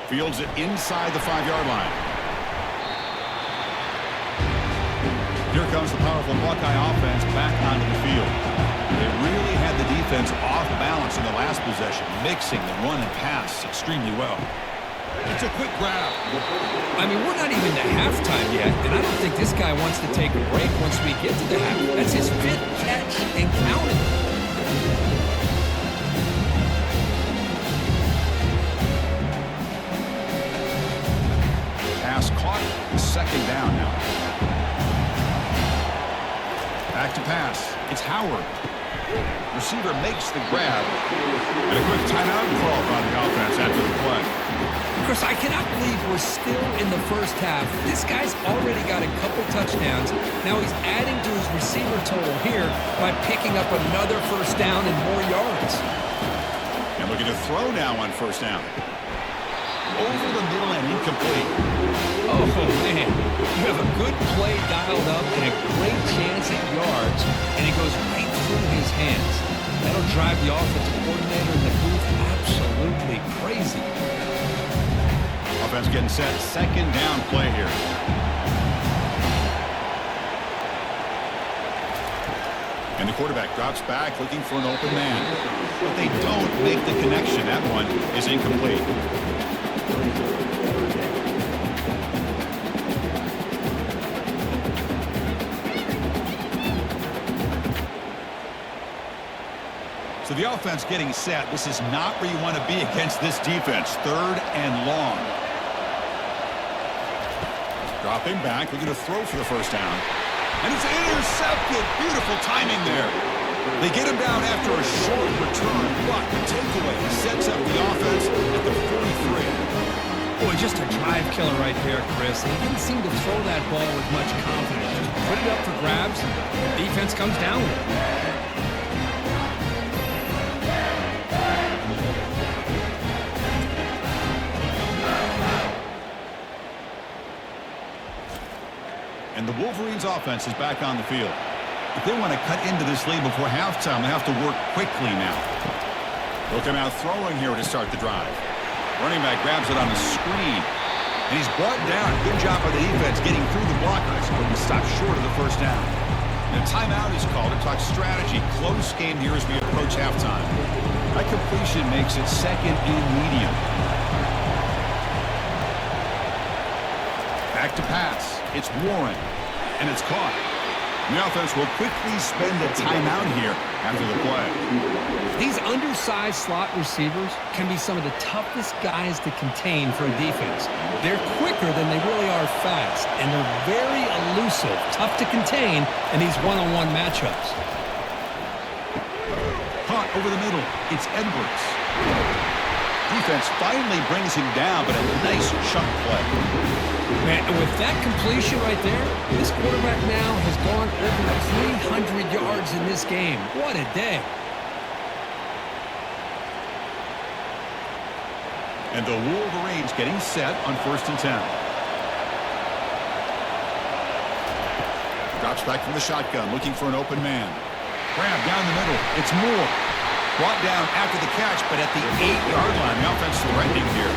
Fields it inside the 5-yard line. Here comes the powerful Buckeye offense back onto the field. They really had the defense off balance in the last possession, mixing the run and pass extremely well. It's a quick grab. I mean, we're not even to halftime yet, and I don't think this guy wants to take a break once we get to the half. That's his 5th catch and counting. Pass caught. 2nd down now. Back to pass. It's Howard. Receiver makes the grab. And a quick timeout call by the offense after the play. Chris, I cannot believe we're still in the first half. This guy's already got a couple touchdowns. Now he's adding to his receiver total here by picking up another first down and more yards. And looking to throw now on 1st down. Over the middle and incomplete. Oh, man. You have a good play dialed up and a great chance at yards, and it goes right through his hands. That'll drive the offensive coordinator in the booth absolutely crazy. Offense getting set. 2nd down play here. And the quarterback drops back looking for an open man. But they don't make the connection. That one is incomplete. So the offense getting set. This is not where you want to be against this defense. 3rd and long. Dropping back, looking to throw for the first down. And it's intercepted. Beautiful timing there. They get him down after a short return, but the takeaway sets up the offense at the 43. Boy, just a drive killer right there, Chris. He didn't seem to throw that ball with much confidence. Just put it up for grabs, and the defense comes down with it. And the Wolverines offense is back on the field. If they want to cut into this lead before halftime, they have to work quickly now. They'll come out throwing here to start the drive. Running back grabs it on the screen. And he's brought down. Good job by the defense getting through the blockers, but he stopped short of the first down. And a timeout is called to talk strategy. Close game here as we approach halftime. That completion makes it 2nd and medium. Back to pass. It's Warren, and it's caught. The offense will quickly spend a timeout here after the play. These undersized slot receivers can be some of the toughest guys to contain for a defense. They're quicker than they really are fast, and they're very elusive, tough to contain in these one-on-one matchups. Caught over the middle. It's Edwards. Defense finally brings him down, but a nice chunk play. Man, and with that completion right there, this quarterback now has gone over 300 yards in this game. What a day. And the Wolverines getting set on 1st and 10. Drops back from the shotgun, looking for an open man. Grab down the middle. It's Moore. Brought down after the catch, but at the 8-yard line, the offense threatening here.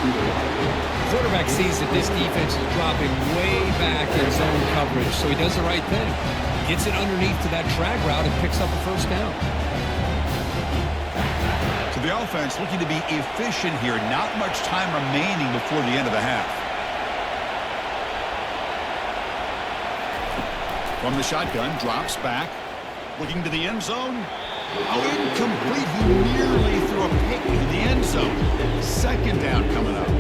Quarterback sees that this defense is dropping way back in zone coverage, so he does the right thing. Gets it underneath to that drag route and picks up a first down. So the offense looking to be efficient here. Not much time remaining before the end of the half. From the shotgun, drops back. Looking to the end zone. Oh, incomplete. He nearly threw a pick into the end zone. 2nd down coming up.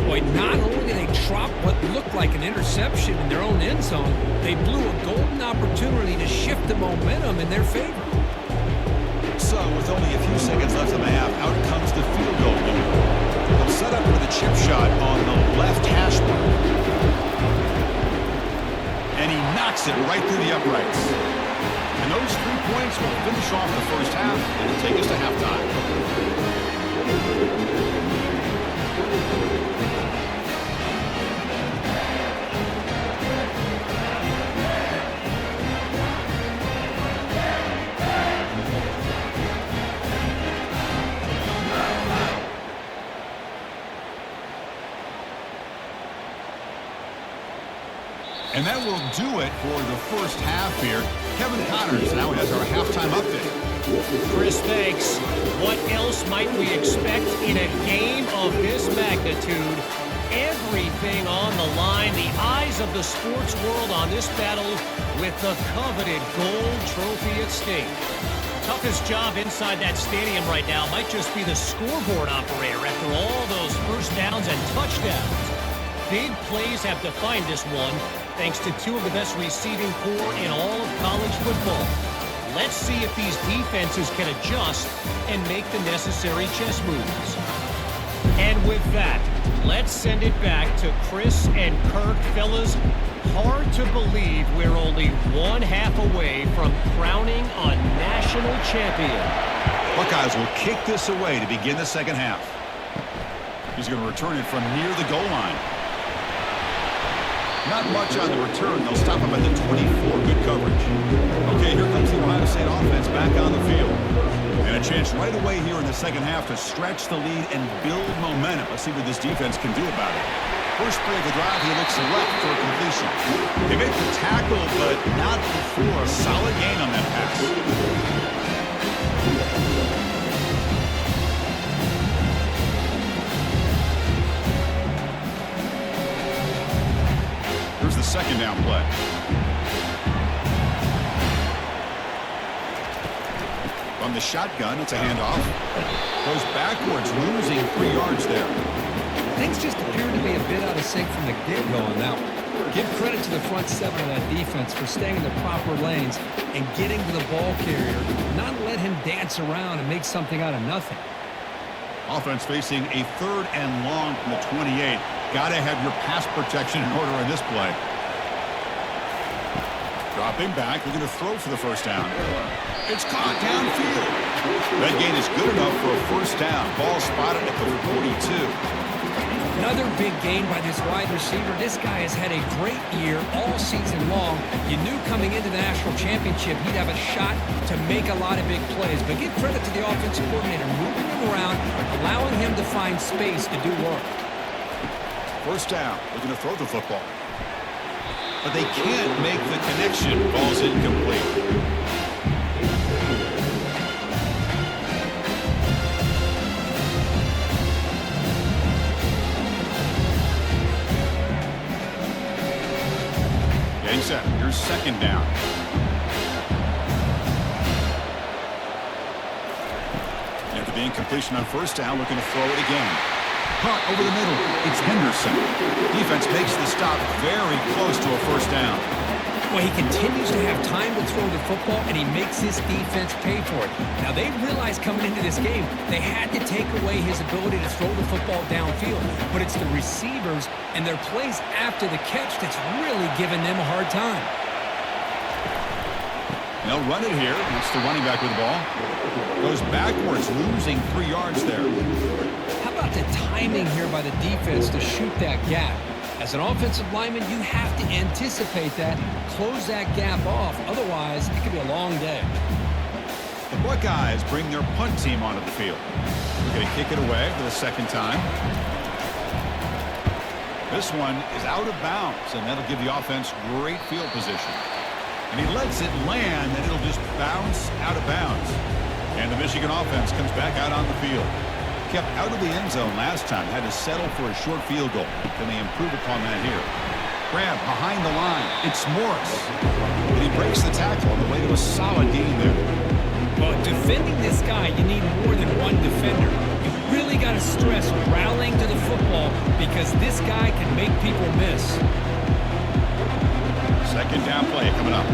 Boy, not only did they drop what looked like an interception in their own end zone, they blew a golden opportunity to shift the momentum in their favor. So, with only a few seconds left in the half, out comes the field goal unit. They'll set up with a chip shot on the left hash mark. And he knocks it right through the uprights. And those 3 points will finish off the first half and take us to halftime. And that will do it for the first half here. Kevin Connors now has our halftime update. Chris, thanks. What else might we expect in a game of this magnitude? Everything on the line, the eyes of the sports world on this battle with the coveted gold trophy at stake. Toughest job inside that stadium right now might just be the scoreboard operator after all those first downs and touchdowns. Big plays have defined this one, thanks to 2 of the best receiving corps in all of college football. Let's see if these defenses can adjust and make the necessary chess moves. And with that, let's send it back to Chris and Kirk. Fellas, hard to believe we're only 1 half away from crowning a national champion. Buckeyes will kick this away to begin the second half. He's going to return it from near the goal line. Not much on the return. They'll stop him at the 24. Good coverage. Okay, here comes the Ohio State offense back on the field. And a chance right away here in the second half to stretch the lead and build momentum. Let's see what this defense can do about it. First play of the drive, he looks left for a completion. They make the tackle, but not before. Solid gain on that pass. Here's the 2nd down play. From the shotgun, it's a handoff. Goes backwards, losing 3 yards there. Things just appear to be a bit out of sync from the get-go on that one. Give credit to the front 7 of that defense for staying in the proper lanes and getting to the ball carrier, not let him dance around and make something out of nothing. Offense facing a 3rd and long from the 28. Got to have your pass protection in order in this play. Dropping back, looking to throw for the first down. It's caught downfield. That gain is good enough for a first down. Ball spotted at the 42. Another big gain by this wide receiver. This guy has had a great year all season long. You knew coming into the national championship he'd have a shot to make a lot of big plays. But give credit to the offensive coordinator, moving him around, allowing him to find space to do work. First down, looking to throw the football. But they can't make the connection. Ball's incomplete. Takes that. Here's second down. After the incompletion on first down, looking to throw it again. Caught over the middle. It's Henderson. Defense makes the stop very close to a first down. Well, he continues to have time to throw the football, and he makes his defense pay for it. Now, they realized coming into this game they had to take away his ability to throw the football downfield. But it's the receivers and their plays after the catch that's really giving them a hard time. They'll run it here. That's the running back with the ball. Goes backwards, losing 3 yards there. How about the timing here by the defense to shoot that gap? As an offensive lineman, you have to anticipate that, close that gap off. Otherwise, it could be a long day. The Buckeyes bring their punt team onto the field. They're going to kick it away for the second time. This one is out of bounds, and that'll give the offense great field position. And he lets it land, and it'll just bounce out of bounds. And the Michigan offense comes back out on the field. Kept out of the end zone last time, had to settle for a short field goal. Can they improve upon that here? Grab behind the line. It's Morris. And he breaks the tackle on the way to a solid gain there. Well, defending this guy, you need more than one defender. You really got to stress rallying to the football because this guy can make people miss. Second down play coming up.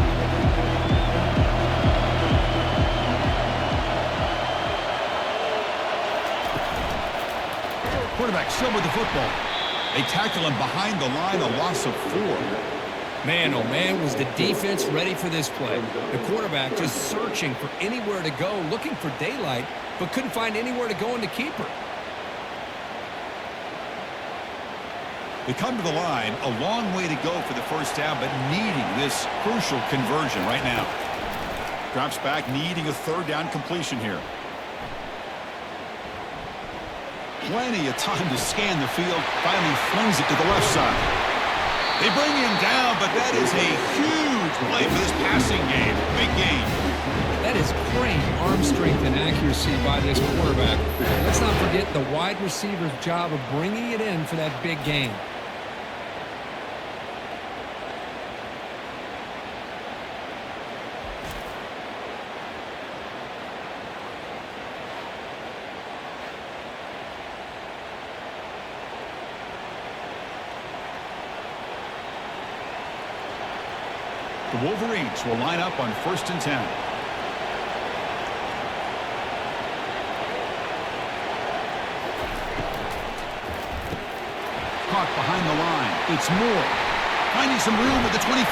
Quarterback still with the football. They tackle him behind the line, a loss of 4. Man, oh man, was the defense ready for this play. The quarterback just searching for anywhere to go, looking for daylight, but couldn't find anywhere to go in the keeper. They come to the line, a long way to go for the first down, but needing this crucial conversion right now. Drops back, needing a third down completion here. Plenty of time to scan the field. Finally flings it to the left side. They bring him down, but that is a huge play for this passing game. Big game. That is great arm strength and accuracy by this quarterback. Let's not forget the wide receiver's job of bringing it in for that big gain. The Wolverines will line up on 1st and 10. Caught behind the line. It's Moore. Finding some room at the 25.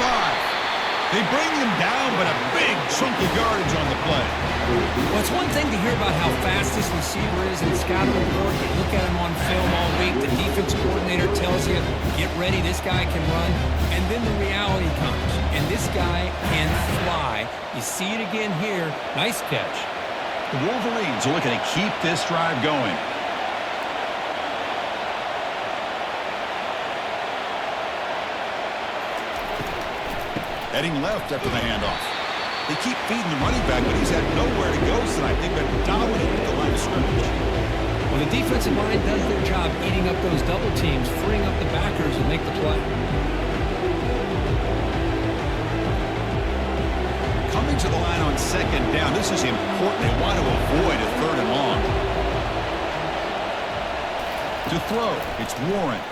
They bring him down, but a big chunk of yardage on the play. Well, it's one thing to hear about how fast this receiver is in the scouting report. You look at him on film all week. The defense coordinator tells you, get ready, this guy can run. And then the reality comes. And this guy can fly. You see it again here. Nice catch. The Wolverines are looking to keep this drive going. Heading left after the handoff. They keep feeding the running back, but he's had nowhere to go tonight. They've been dominating the line of scrimmage. Well, the defensive line does their job eating up those double teams, freeing up the backers and make the play. Coming to the line on second down. This is important. They want to avoid a 3rd and long. To throw, it's Warren.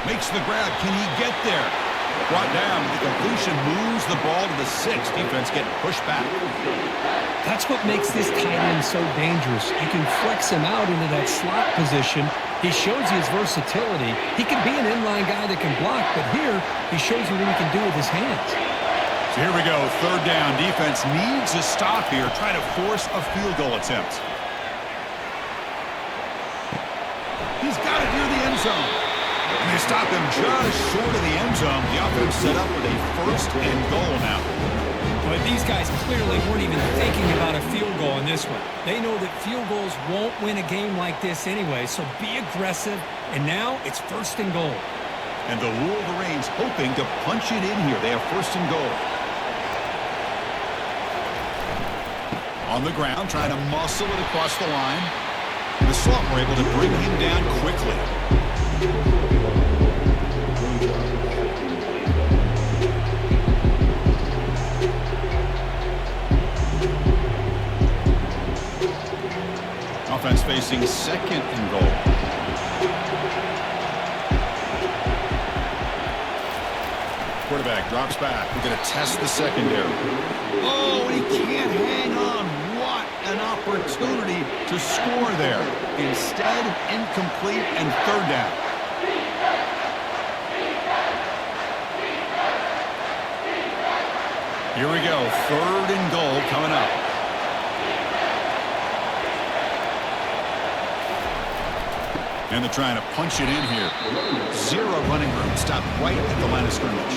Makes the grab. Can he get there? Brought down. The completion moves the ball to the 6. Defense getting pushed back. That's what makes this tight end so dangerous. You can flex him out into that slot position. He shows you his versatility. He can be an inline guy that can block, but here he shows you what he can do with his hands. So here we go. 3rd down. Defense needs a stop here. Try to force a field goal attempt. He's got it near the end zone. And they stop him just short of the end zone. The offense set up with a 1st and goal now. But these guys clearly weren't even thinking about a field goal in this one. They know that field goals won't win a game like this anyway, so be aggressive. And now it's 1st and goal. And the Wolverines hoping to punch it in here. They have 1st and goal. On the ground, trying to muscle it across the line. The slot were able to bring him down quickly. facing second and goal. Quarterback drops back. We're going to test the secondary. Oh, and he can't hang on. What an opportunity to score there. Instead, incomplete and third down. Here we go. Third and goal coming up. And they're trying to punch it in here. Zero running room. Stop right at the line of scrimmage.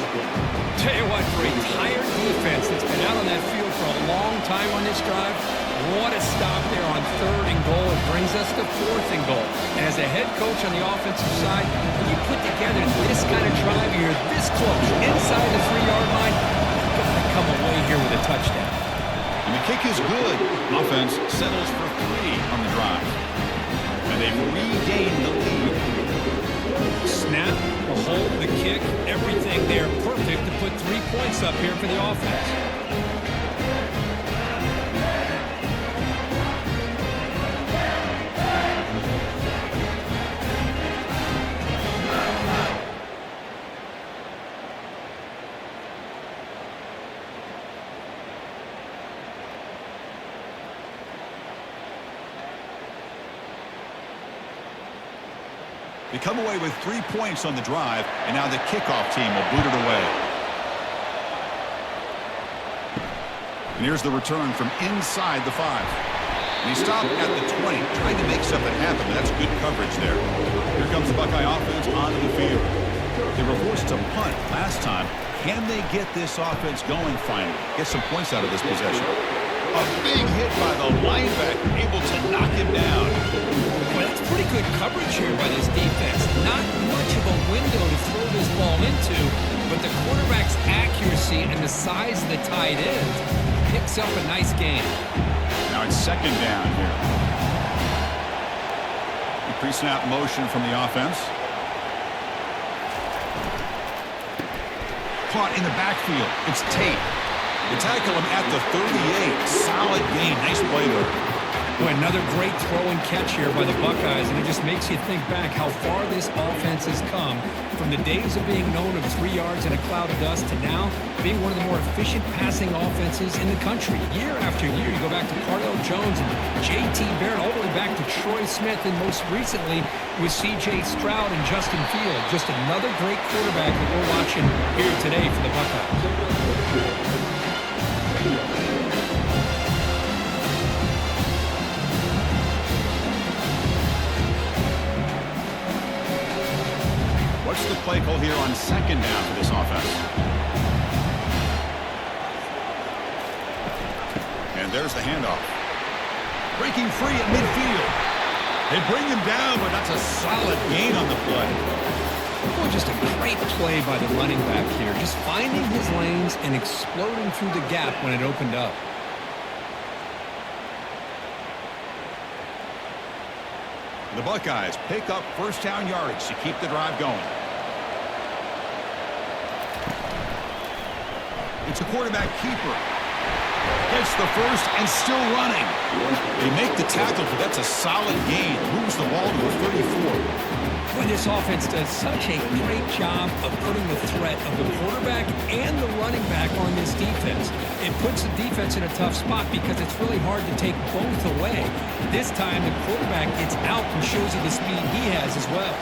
Tell you what, for a tired defense that's been out on that field for a long time on this drive, what a stop there on third and goal. It brings us to fourth and goal. And as a head coach on the offensive side, when you put together this kind of drive, you're this close, inside the 3-yard line, you've got to come away here with a touchdown. And the kick is good. Offense settles for 3 on the drive. And they've regained the lead. Snap, the hold, the kick, everything there perfect to put 3 points up here for the offense. They come away with 3 points on the drive, and now the kickoff team will boot it away. And here's the return from inside the 5. And he stopped at the 20, trying to make something happen, but that's good coverage there. Here comes the Buckeye offense onto the field. They were forced to punt last time. Can they get this offense going finally? Get some points out of this possession. A big hit by the linebacker, able to knock him down. Well, that's pretty good coverage here by this defense. Not much of a window to throw this ball into, but the quarterback's accuracy and the size of the tight end picks up a nice gain. Now it's second down here. The pre-snap motion from the offense. Caught in the backfield. It's Tate. They tackle him at the 38. Solid gain. Nice play there. Boy, another great throw and catch here by the Buckeyes, and it just makes you think back how far this offense has come from the days of being known of 3 yards in a cloud of dust to now being one of the more efficient passing offenses in the country. Year after year, you go back to Cardell Jones and J.T. Barrett, all the way back to Troy Smith, and most recently with C.J. Stroud and Justin Fields. Just another great quarterback that we're watching here today for the Buckeyes. What's the play call here on second down for this offense? And there's the handoff. Breaking free at midfield. They bring him down, but that's a solid gain on the play. Well, just a great play by the running back here. Just finding his lanes and exploding through the gap when it opened up. The Buckeyes pick up first down yardage to keep the drive going. It's a quarterback keeper. Gets the first and still running. They make the tackle, but that's a solid gain. Moves the ball to a 34. When this offense does such a great job of putting the threat of the quarterback and the running back on this defense, it puts the defense in a tough spot because it's really hard to take both away. This time, the quarterback gets out and shows you the speed he has as well.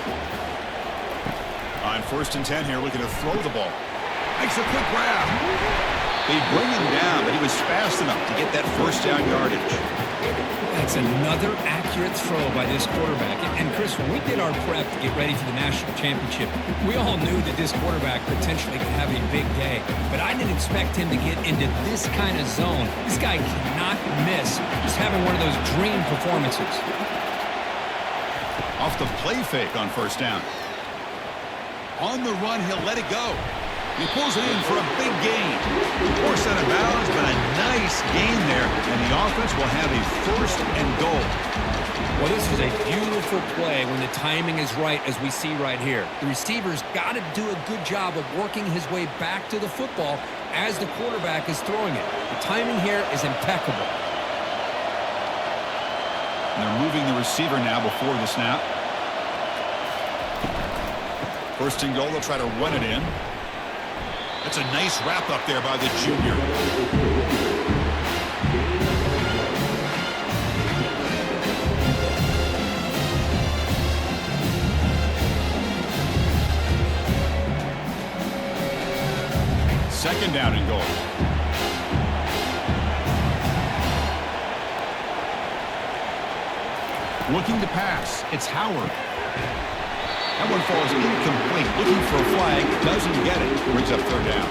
On 1st and 10 here, looking to throw the ball. Makes a quick grab. They bring him down, but he was fast enough to get that first down yardage. That's another accurate throw by this quarterback. And Chris, when we did our prep to get ready for the national championship, we all knew that this quarterback potentially could have a big day. But I didn't expect him to get into this kind of zone. This guy cannot miss. Just having one of those dream performances. Off the play fake on first down. On the run, he'll let it go. He pulls it in for a big gain. Forced out of bounds, but a nice gain there. And the offense will have a first and goal. Well, this is a beautiful play when the timing is right, as we see right here. The receiver's got to do a good job of working his way back to the football as the quarterback is throwing it. The timing here is impeccable. And they're moving the receiver now before the snap. First and goal, they'll try to run it in. That's a nice wrap up there by the junior. Second down and goal. Looking to pass. It's Howard. That one falls incomplete. Looking for a flag. Doesn't get it. Brings up third down.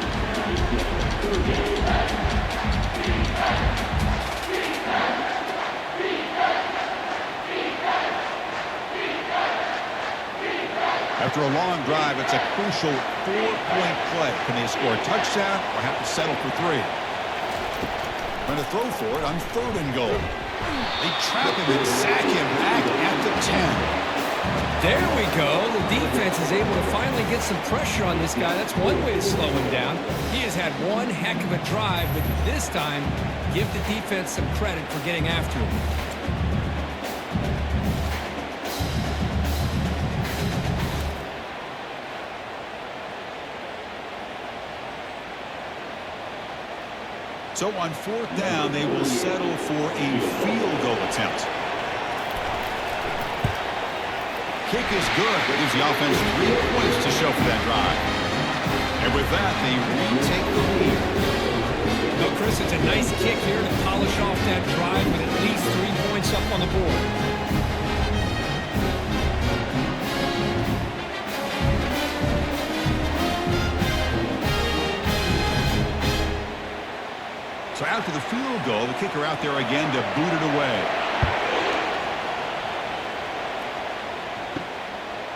After a long drive, it's a crucial 4-point play. Can they score a touchdown or have to settle for 3? Trying to throw for it on third and goal. They trap him and sack him back at the 10. There we go. The defense is able to finally get some pressure on this guy. That's one way to slow him down. He has had one heck of a drive, but this time, give the defense some credit for getting after him. So on fourth down, they will settle for a field goal attempt. Kick is good. It gives the offense 3 points to show for that drive. And with that, they retake the lead. No, Chris, it's a nice kick here to polish off that drive with at least 3 points up on the board. So after the field goal, the kicker out there again to boot it away.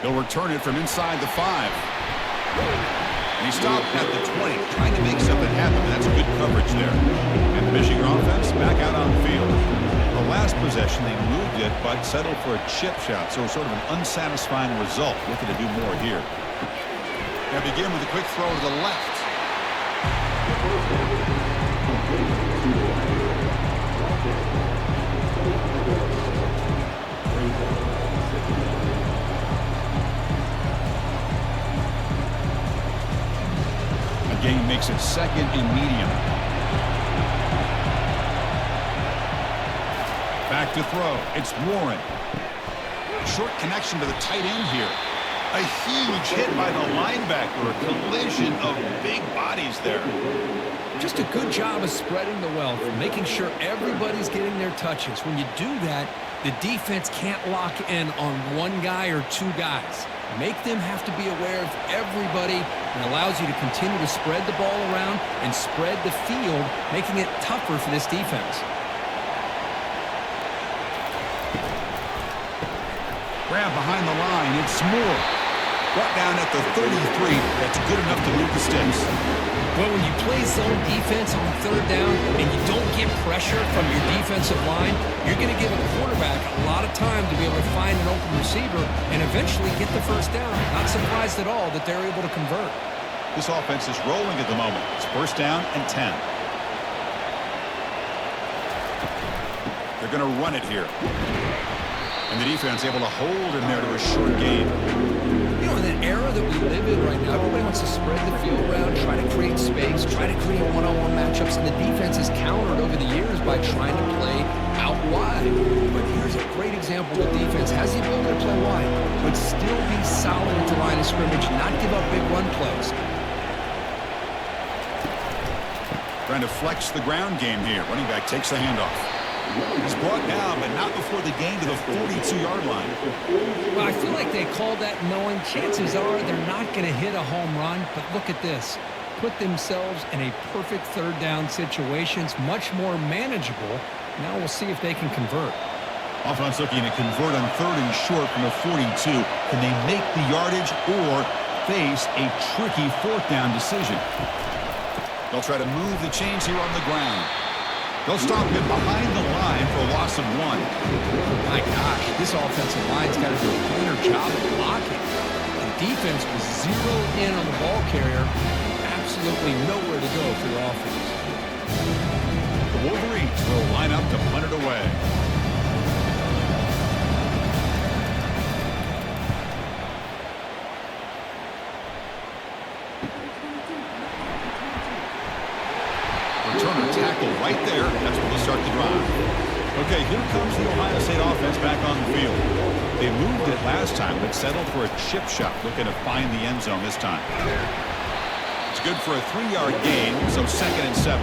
He'll return it from inside the 5. And he stopped at the 20, trying to make something happen. That's good coverage there. And the Michigan offense back out on the field. The last possession, they moved it, but settled for a chip shot. So sort of an unsatisfying result. Looking to do more here. They begin with a quick throw to the left. Again, makes it second and medium. Back to throw. It's Warren. Short connection to the tight end here. A huge hit by the linebacker. A collision of big bodies there. Just a good job of spreading the wealth, making sure everybody's getting their touches. When you do that, the defense can't lock in on one guy or 2 guys. Make them have to be aware of everybody, and allows you to continue to spread the ball around and spread the field, making it tougher for this defense. Grab behind the line. It's Moore. Brought down at the 33. That's good enough to move the sticks. Well, when you play zone defense on third down and you don't get pressure from your defensive line, you're going to give a quarterback a lot of time to be able to find an open receiver and eventually get the first down. Not surprised at all that they're able to convert. This offense is rolling at the moment. It's first down and 10. They're going to run it here. And the defense able to hold him there to a short gain. You know, in that era that we live in right now, everybody wants to spread the field around, try to create space, try to create one-on-one matchups, and the defense has countered over the years by trying to play out wide. But here's a great example of defense. Has the ability to play wide, but still be solid at the line of scrimmage, not give up big run plays. Trying to flex the ground game here. Running back takes the handoff. He's brought down, but not before the gain to the 42-yard line. Well, I feel like they called that knowing chances are they're not going to hit a home run, but look at this. Put themselves in a perfect third down situation. It's much more manageable. Now we'll see if they can convert. Offense looking to convert on third and short from the 42. Can they make the yardage or face a tricky fourth down decision? They'll try to move the chains here on the ground. They'll stop him behind the line for a loss of 1. My gosh, this offensive line's got to do a better job of blocking. The defense was zeroed in on the ball carrier. Absolutely nowhere to go for the offense. The Wolverines will line up to punt it away. right there. That's where they'll start the drive. Okay, here comes the Ohio State offense back on the field. They moved it last time, but settled for a chip shot, looking to find the end zone this time. It's good for a 3-yard gain, so 2nd and 7.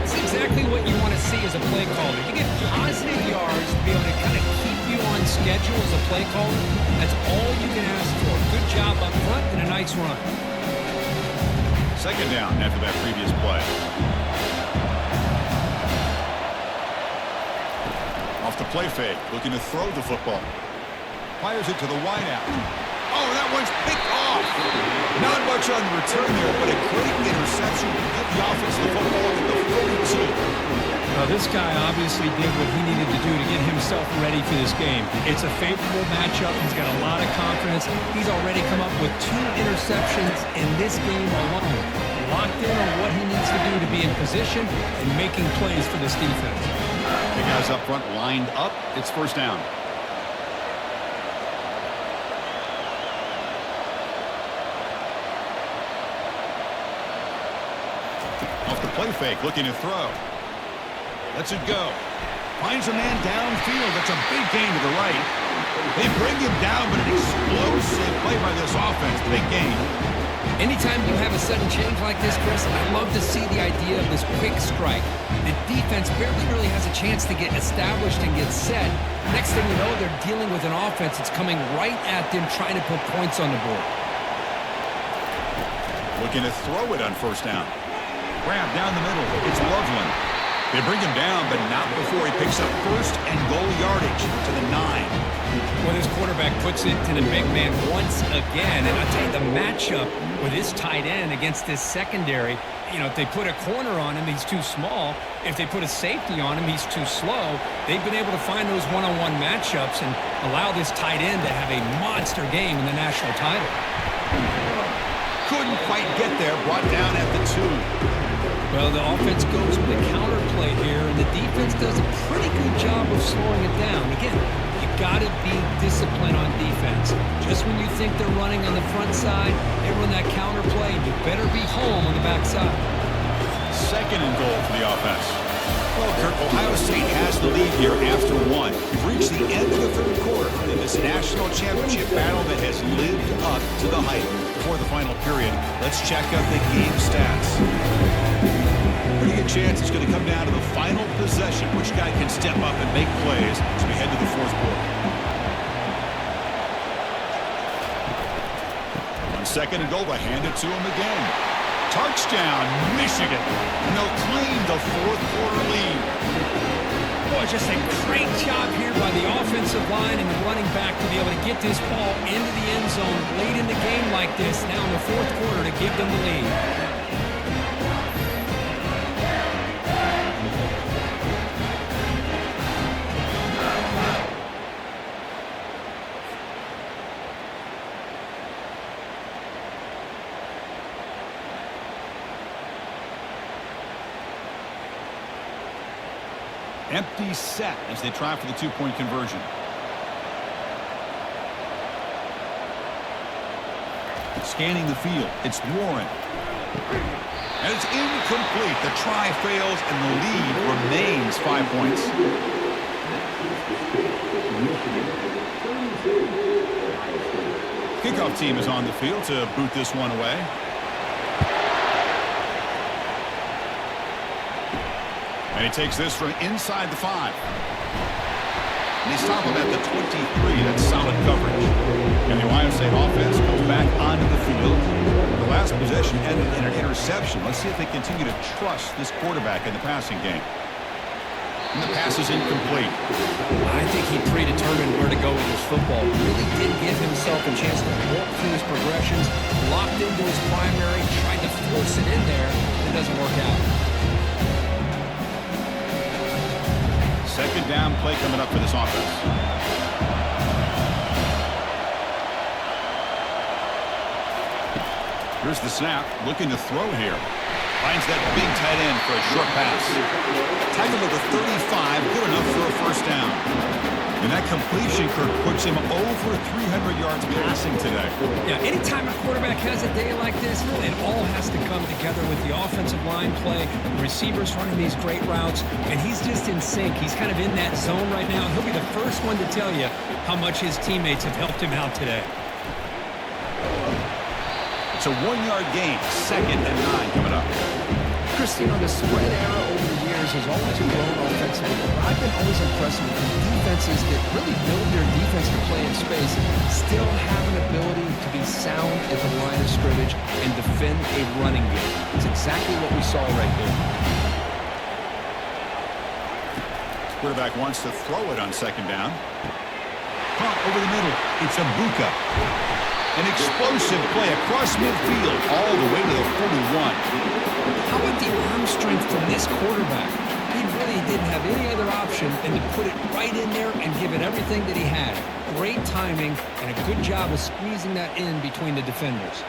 It's exactly what you want to see as a play caller. You get positive yards to be able to kind of keep you on schedule as a play caller. That's all you can ask for. Good job up front and a nice run. 2nd down after that previous play. Off the play fake, looking to throw the football. Fires it to the wideout. Oh, that one's picked off. Not much on the return there, but a great interception to get the offense the football at the 42. Well, this guy obviously did what he needed to do to get himself ready for this game. It's a favorable matchup. He's got a lot of confidence. He's already come up with 2 interceptions in this game alone. Locked in on what he needs to do to be in position and making plays for this defense. The guys up front lined up. It's 1st down. Off the play fake, looking to throw. Lets it go. Finds a man downfield. That's a big gain to the right. They bring him down, but an explosive play by this offense. Big gain. Anytime you have a sudden change like this, Chris, I love to see the idea of this quick strike. The defense barely really has a chance to get established and get set. Next thing you know, they're dealing with an offense that's coming right at them, trying to put points on the board. Looking to throw it on 1st down. Grab down the middle. It's Loveland. They bring him down, but not before he picks up 1st and goal yardage to the 9. Well, this quarterback puts it to the big man once again. And I'll tell you, the matchup with his tight end against this secondary, you know, if they put a corner on him, he's too small. If they put a safety on him, he's too slow. They've been able to find those one-on-one matchups and allow this tight end to have a monster game in the national title. Couldn't quite get there. Brought down at the 2. Well, the offense goes with the counter play here, and the defense does a pretty good job of slowing it down. Again, you got to be disciplined on defense. Just when you think they're running on the front side, they run that counter play, and you better be home on the back side. 2nd and goal for the offense. Well, Kirk, Ohio State has the lead here after 1. We've reached the end of the 3rd quarter in this national championship battle that has lived up to the hype. Before the final period, let's check out the game stats. Pretty good chance it's going to come down to the final possession. Which guy can step up and make plays as we head to the 4th quarter. On 2nd and goal, they hand it to him again. Touchdown, Michigan. And they'll claim the 4th quarter lead. Boy, just a great job here by the offensive line and the running back to be able to get this ball into the end zone late in the game like this, now in the 4th quarter, to give them the lead. Empty set as they try for the 2-point conversion. Scanning the field. It's Warren. And it's incomplete. The try fails, and the lead remains 5 points. Kickoff team is on the field to boot this one away. And he takes this from inside the 5. And they stop him at the 23. That's solid coverage. And the Ohio State offense comes back onto the field. The last possession ended in an interception. Let's see if they continue to trust this quarterback in the passing game. And the pass is incomplete. I think he predetermined where to go with his football. Really did give himself a chance to walk through his progressions, locked into his primary, tried to force it in there. It doesn't work out. 2nd down play coming up for this offense. Here's the snap. Looking to throw here. Finds that big tight end for a short pass. Tackled at the 35. Good enough for a 1st down. And that completion, Kirk, puts him over 300 yards passing today. Yeah, anytime a quarterback has a day like this, it all has to come together with the offensive line play, the receivers running these great routes, and he's just in sync. He's kind of in that zone right now. He'll be the first one to tell you how much his teammates have helped him out today. It's a 1-yard gain, 2nd and 9 coming up. Chris, you know, the spread era over the years has always grown offensively. I've been always impressed with the defenses that really build their defense to play in space, still have an ability to be sound at the line of scrimmage and defend a running game. It's exactly what we saw right there. Quarterback wants to throw it on 2nd down. Pump over the middle. It's Abuka. An explosive play across midfield all the way to the 41. How about the arm strength from this quarterback? He really didn't have any other option than to put it right in there and give it everything that he had. Great timing and a good job of squeezing that in between the defenders.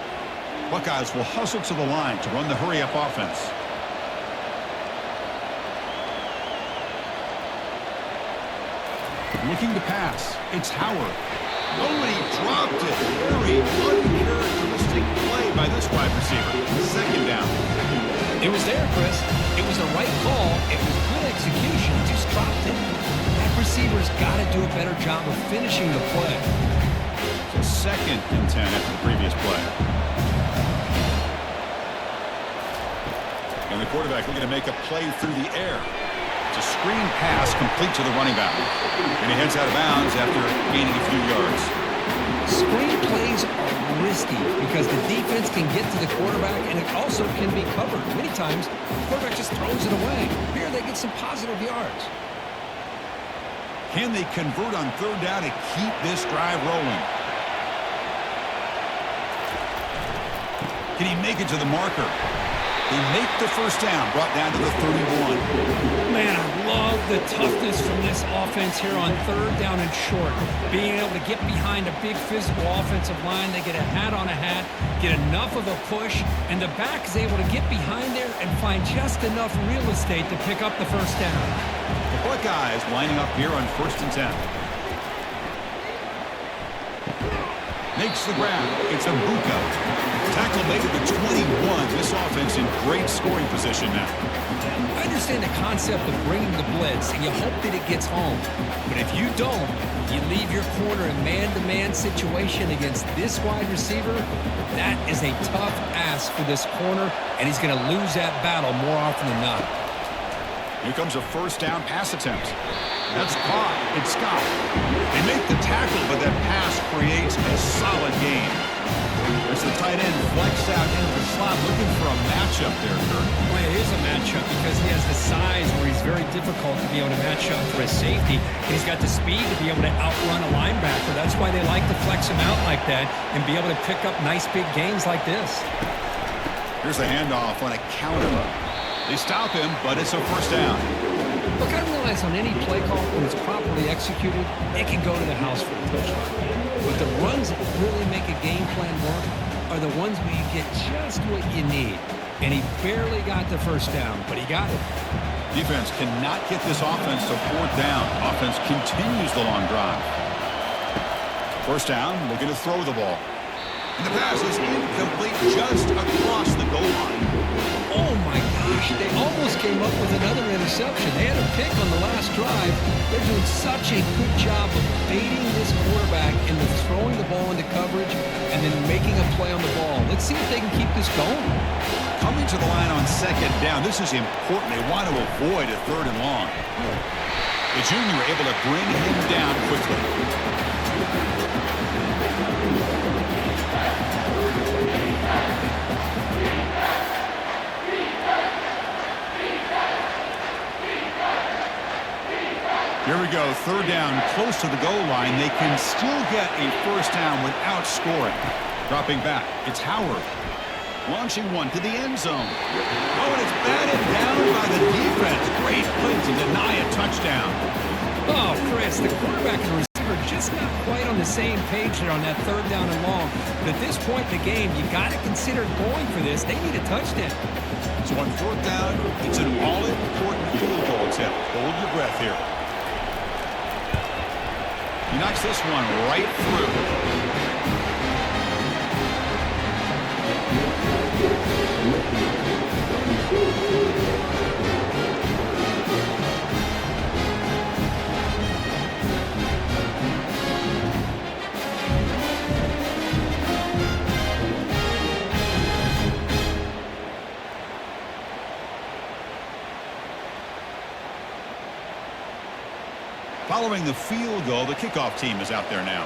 Buckeyes will hustle to the line to run the hurry-up offense. Looking to pass. It's Howard. Nobody dropped it. Very uncharacteristic play by this wide receiver. 2nd down. It was there, Chris. It was the right call. It was good execution. Just dropped it. That receiver's got to do a better job of finishing the play. So 2nd and 10 after the previous play. And the quarterback looking to make a play through the air. It's a screen pass complete to the running back. And he heads out of bounds after gaining a few yards. Screen plays are risky because the defense can get to the quarterback and it also can be covered. Many times, the quarterback just throws it away. Here they get some positive yards. Can they convert on 3rd down to keep this drive rolling? Can he make it to the marker? They make the 1st down, brought down to the 31. Man, I love the toughness from this offense here on 3rd down and short. Being able to get behind a big physical offensive line, they get a hat on a hat, get enough of a push, and the back is able to get behind there and find just enough real estate to pick up the 1st down. The Buckeyes lining up here on 1st and 10. Makes the grab. It's Abuka. Tackle made at the 21. This offense in great scoring position now. I understand the concept of bringing the blitz, and you hope that it gets home. But if you don't, you leave your corner in man-to-man situation against this wide receiver, that is a tough ask for this corner, and he's going to lose that battle more often than not. Here comes a 1st down pass attempt. That's caught. It's Scott. They make the tackle, but that pass creates a solid gain. There's the tight end flexed out into the slot, looking for a matchup there, Kirk. Well, it is a matchup because he has the size where he's very difficult to be able to match up for his safety. He's got the speed to be able to outrun a linebacker. That's why they like to flex him out like that and be able to pick up nice big gains like this. Here's the handoff on a counter. They stop him, but it's a 1st down. Look, I realize on any play call, when it's properly executed, it can go to the house for a touchdown. But the runs that really make a game plan work are the ones where you get just what you need. And he barely got the 1st down, but he got it. Defense cannot get this offense to 4th down. Offense continues the long drive. 1st down, looking to throw the ball. And the pass is incomplete just across the goal line. Oh, my gosh. They almost came up with another interception. They had a pick on the last drive. They're doing such a good job of baiting this quarterback into throwing the ball into coverage and then making a play on the ball. Let's see if they can keep this going. Coming to the line on 2nd down. This is important. They want to avoid a 3rd and long. The junior able to bring him down quickly. Here we go, 3rd down, close to the goal line. They can still get a 1st down without scoring. Dropping back, it's Howard. Launching one to the end zone. Oh, and it's batted down by the defense. Great play to deny a touchdown. Oh, Chris, the quarterback and receiver just not quite on the same page there on that 3rd down and long. But at this point in the game, you got to consider going for this. They need a touchdown. So on 4th down, it's an all-important field goal attempt. Hold your breath here. He knocks this one right through. Following the field goal, the kickoff team is out there now.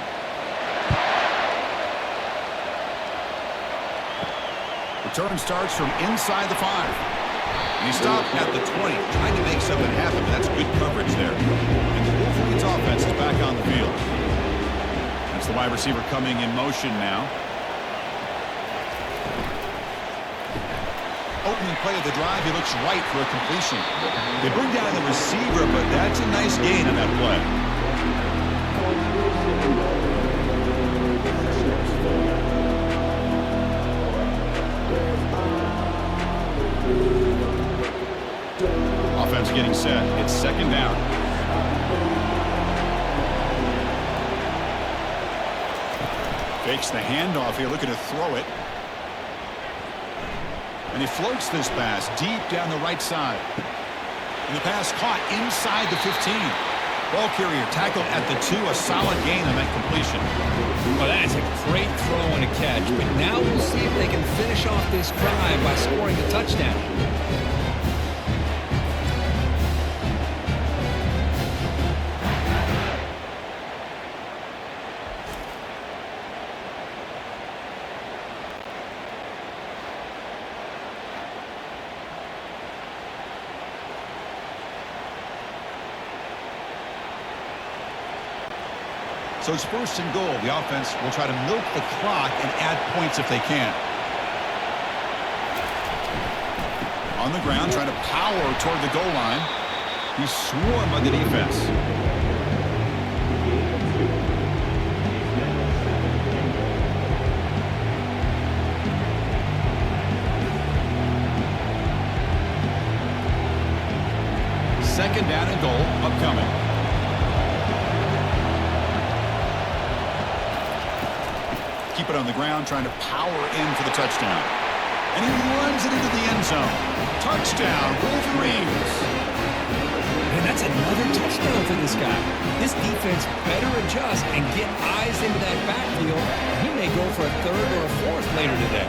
Return starts from inside the 5. And he stopped at the 20, trying to make something happen, but that's good coverage there. And the Wolverines offense is back on the field. That's the wide receiver coming in motion now. Opening play of the drive, he looks right for a completion. They bring down the receiver, but that's a nice gain on that play. Offense getting set. It's second down. Fakes the handoff here, looking to throw it. And he floats this pass deep down the right side. And the pass caught inside the 15. Ball carrier tackled at the 2. A solid gain on that completion. Well, that is a great throw and a catch. But now we'll see if they can finish off this drive by scoring the touchdown. So it's first and goal. The offense will try to milk the clock and add points if they can. On the ground, trying to power toward the goal line. He's swarmed by the defense. Second down and goal upcoming. Keep it on the ground, trying to power in for the touchdown. And he runs it into the end zone. Touchdown, Wolverines. And that's another touchdown for this guy. This defense better adjust and get eyes into that backfield. He may go for a third or a fourth later today.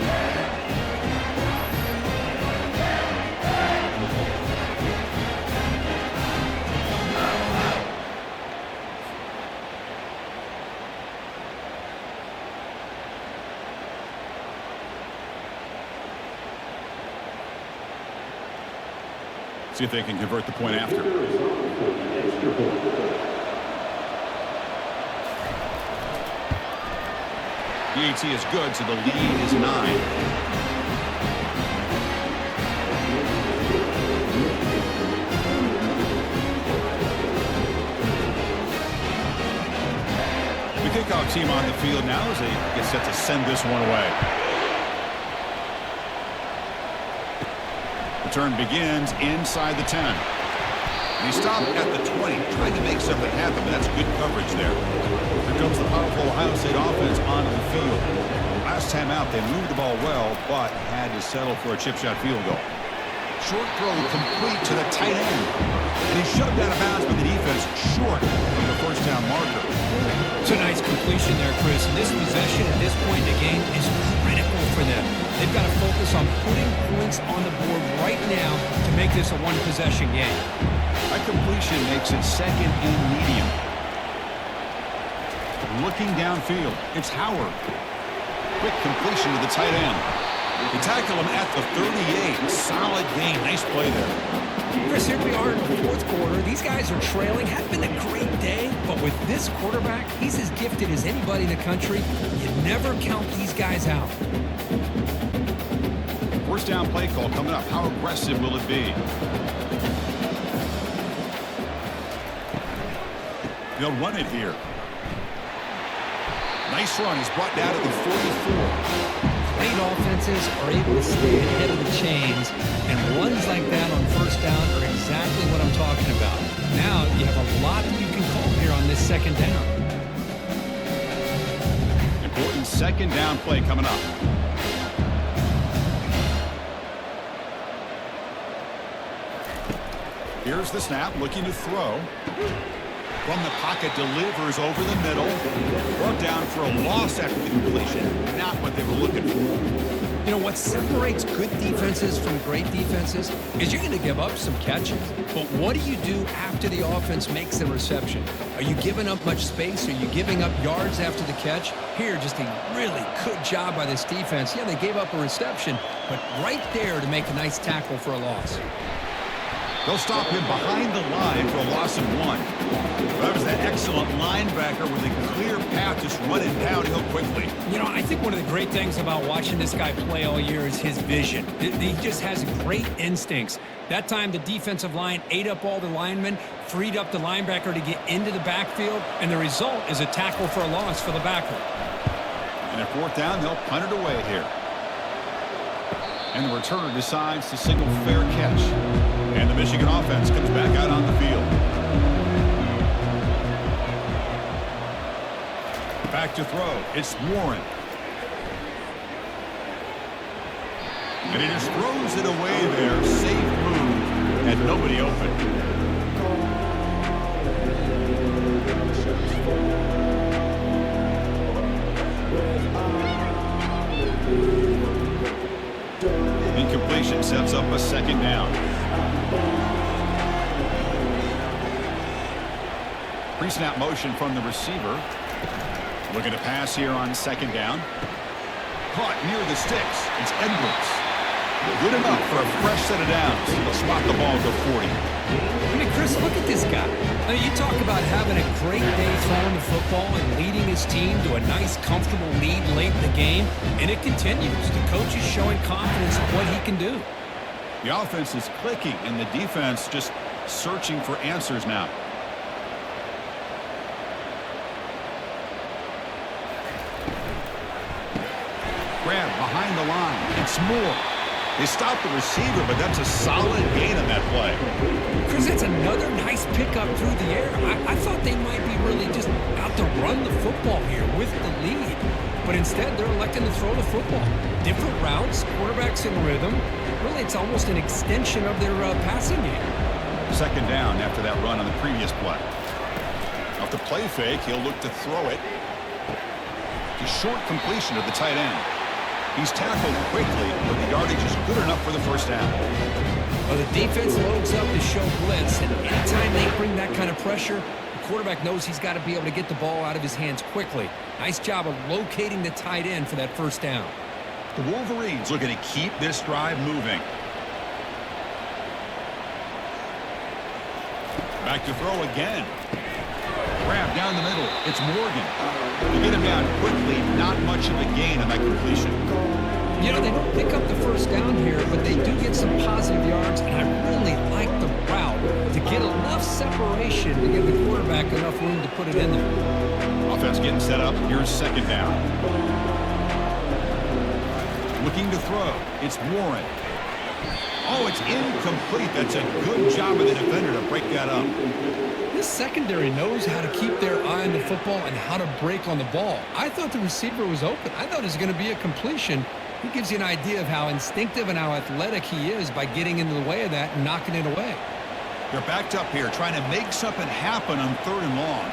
See if they can convert the point after. PAT is good, so the lead is 9. The kickoff team on the field now as they get set to send this one away. Return begins inside the 10. And he stopped at the 20, trying to make something happen, but that's good coverage there. Here comes the powerful Ohio State offense onto the field. Last time out, they moved the ball well, but had to settle for a chip shot field goal. Short throw complete to the tight end. And he's shoved out of bounds by the defense short of the first down marker. It's a nice completion there, Chris. And this possession at this point in the game is critical for them. They've got to focus on putting points on the board right now to make this a one-possession game. That completion makes it second and medium. Looking downfield, it's Howard. Quick completion to the tight end. They tackle him at the 38. Solid gain. Nice play there. Chris, here we are in the fourth quarter. These guys are trailing. Had been a great day, but with this quarterback, he's as gifted as anybody in the country. You never count these guys out. First down play call coming up. How aggressive will it be? They'll run it here. Nice run. He's brought down at the 44. Great offenses are able to stay ahead of the chains, and runs like that on first down are exactly what I'm talking about. Now you have a lot that you can call here on this second down. important second down play coming up. Here's the snap, looking to throw. From the pocket, delivers over the middle. Brought down for a loss after the completion. Not what they were looking for. You know, what separates good defenses from great defenses is you're going to give up some catches. But what do you do after the offense makes the reception? Are you giving up much space? Are you giving up yards after the catch? Here, just a really good job by this defense. Yeah, they gave up a reception, but right there to make a nice tackle for a loss. They'll stop him behind the line for a loss of 1. That was that excellent linebacker with a clear path just running downhill quickly. You know, I think one of the great things about watching this guy play all year is his vision. He just has great instincts. That time, the defensive line ate up all the linemen, freed up the linebacker to get into the backfield, and the result is a tackle for a loss for the backer. And at 4th down, they'll punt it away here. And the returner decides to signal fair catch. And the Michigan offense comes back out on the field. Back to throw. It's Warren. And he just throws it away there. Safe move. And nobody open. Incompletion sets up a second down. Pre-snap motion from the receiver. Looking to pass here on second down. Caught near the sticks. It's Edwards. Good enough for a fresh set of downs. He'll spot the ball to 40. I mean, Chris, look at this guy. I mean, you talk about having a great day throwing the football and leading his team to a nice, comfortable lead late in the game, and it continues. The coach is showing confidence in what he can do. The offense is clicking, and the defense just searching for answers now. Grab behind the line. It's Moore. They stopped the receiver, but that's a solid gain on that play. Chris, that's another nice pickup through the air. I thought they might be really just out to run the football here with the lead. But instead, they're electing to throw the football. Different routes, quarterbacks in rhythm. Really, it's almost an extension of their passing game. Second down after that run on the previous play. Off the play fake, he'll look to throw it. A short completion to the tight end. He's tackled quickly, but the yardage is good enough for the first down. Well, the defense loads up to show blitz, and anytime they bring that kind of pressure, the quarterback knows he's got to be able to get the ball out of his hands quickly. Nice job of locating the tight end for that first down. The Wolverines looking to keep this drive moving. Back to throw again. Grab down the middle. It's Morgan. They get him down quickly. Not much of a gain on that completion. You know, they don't pick up the first down here, but they do get some positive yards, and I really like the route to get enough separation to give the quarterback enough room to put it in there. Offense getting set up. Here's second down. Looking to throw. It's Warren. Oh, it's incomplete. That's a good job of the defender to break that up. This secondary knows how to keep their eye on the football and how to break on the ball. I thought the receiver was open. I thought it was going to be a completion. He gives you an idea of how instinctive and how athletic he is by getting into the way of that and knocking it away. They're backed up here, trying to make something happen on 3rd and long.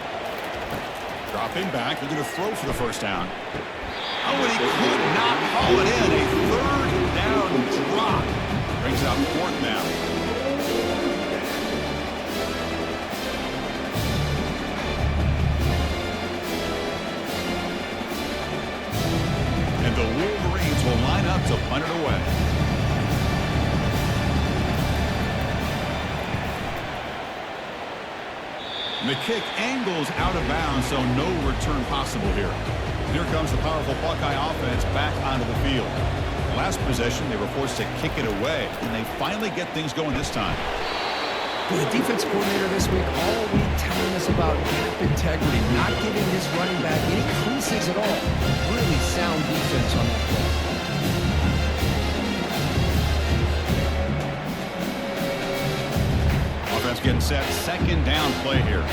Dropping back, they're going to throw for the first down. Oh, and he could not haul it in. A 3rd down drop. Brings out 4th down. And the Wolverines will line up to punt it away. And the kick angles out of bounds, so no return possible here. Here comes the powerful Buckeye offense back onto the field. Last possession, they were forced to kick it away, and they finally get things going this time. Well, the defense coordinator this week all week telling us about gap integrity, not giving his running back any creases at all. Really sound defense on that play. Offense getting set. Second down play here.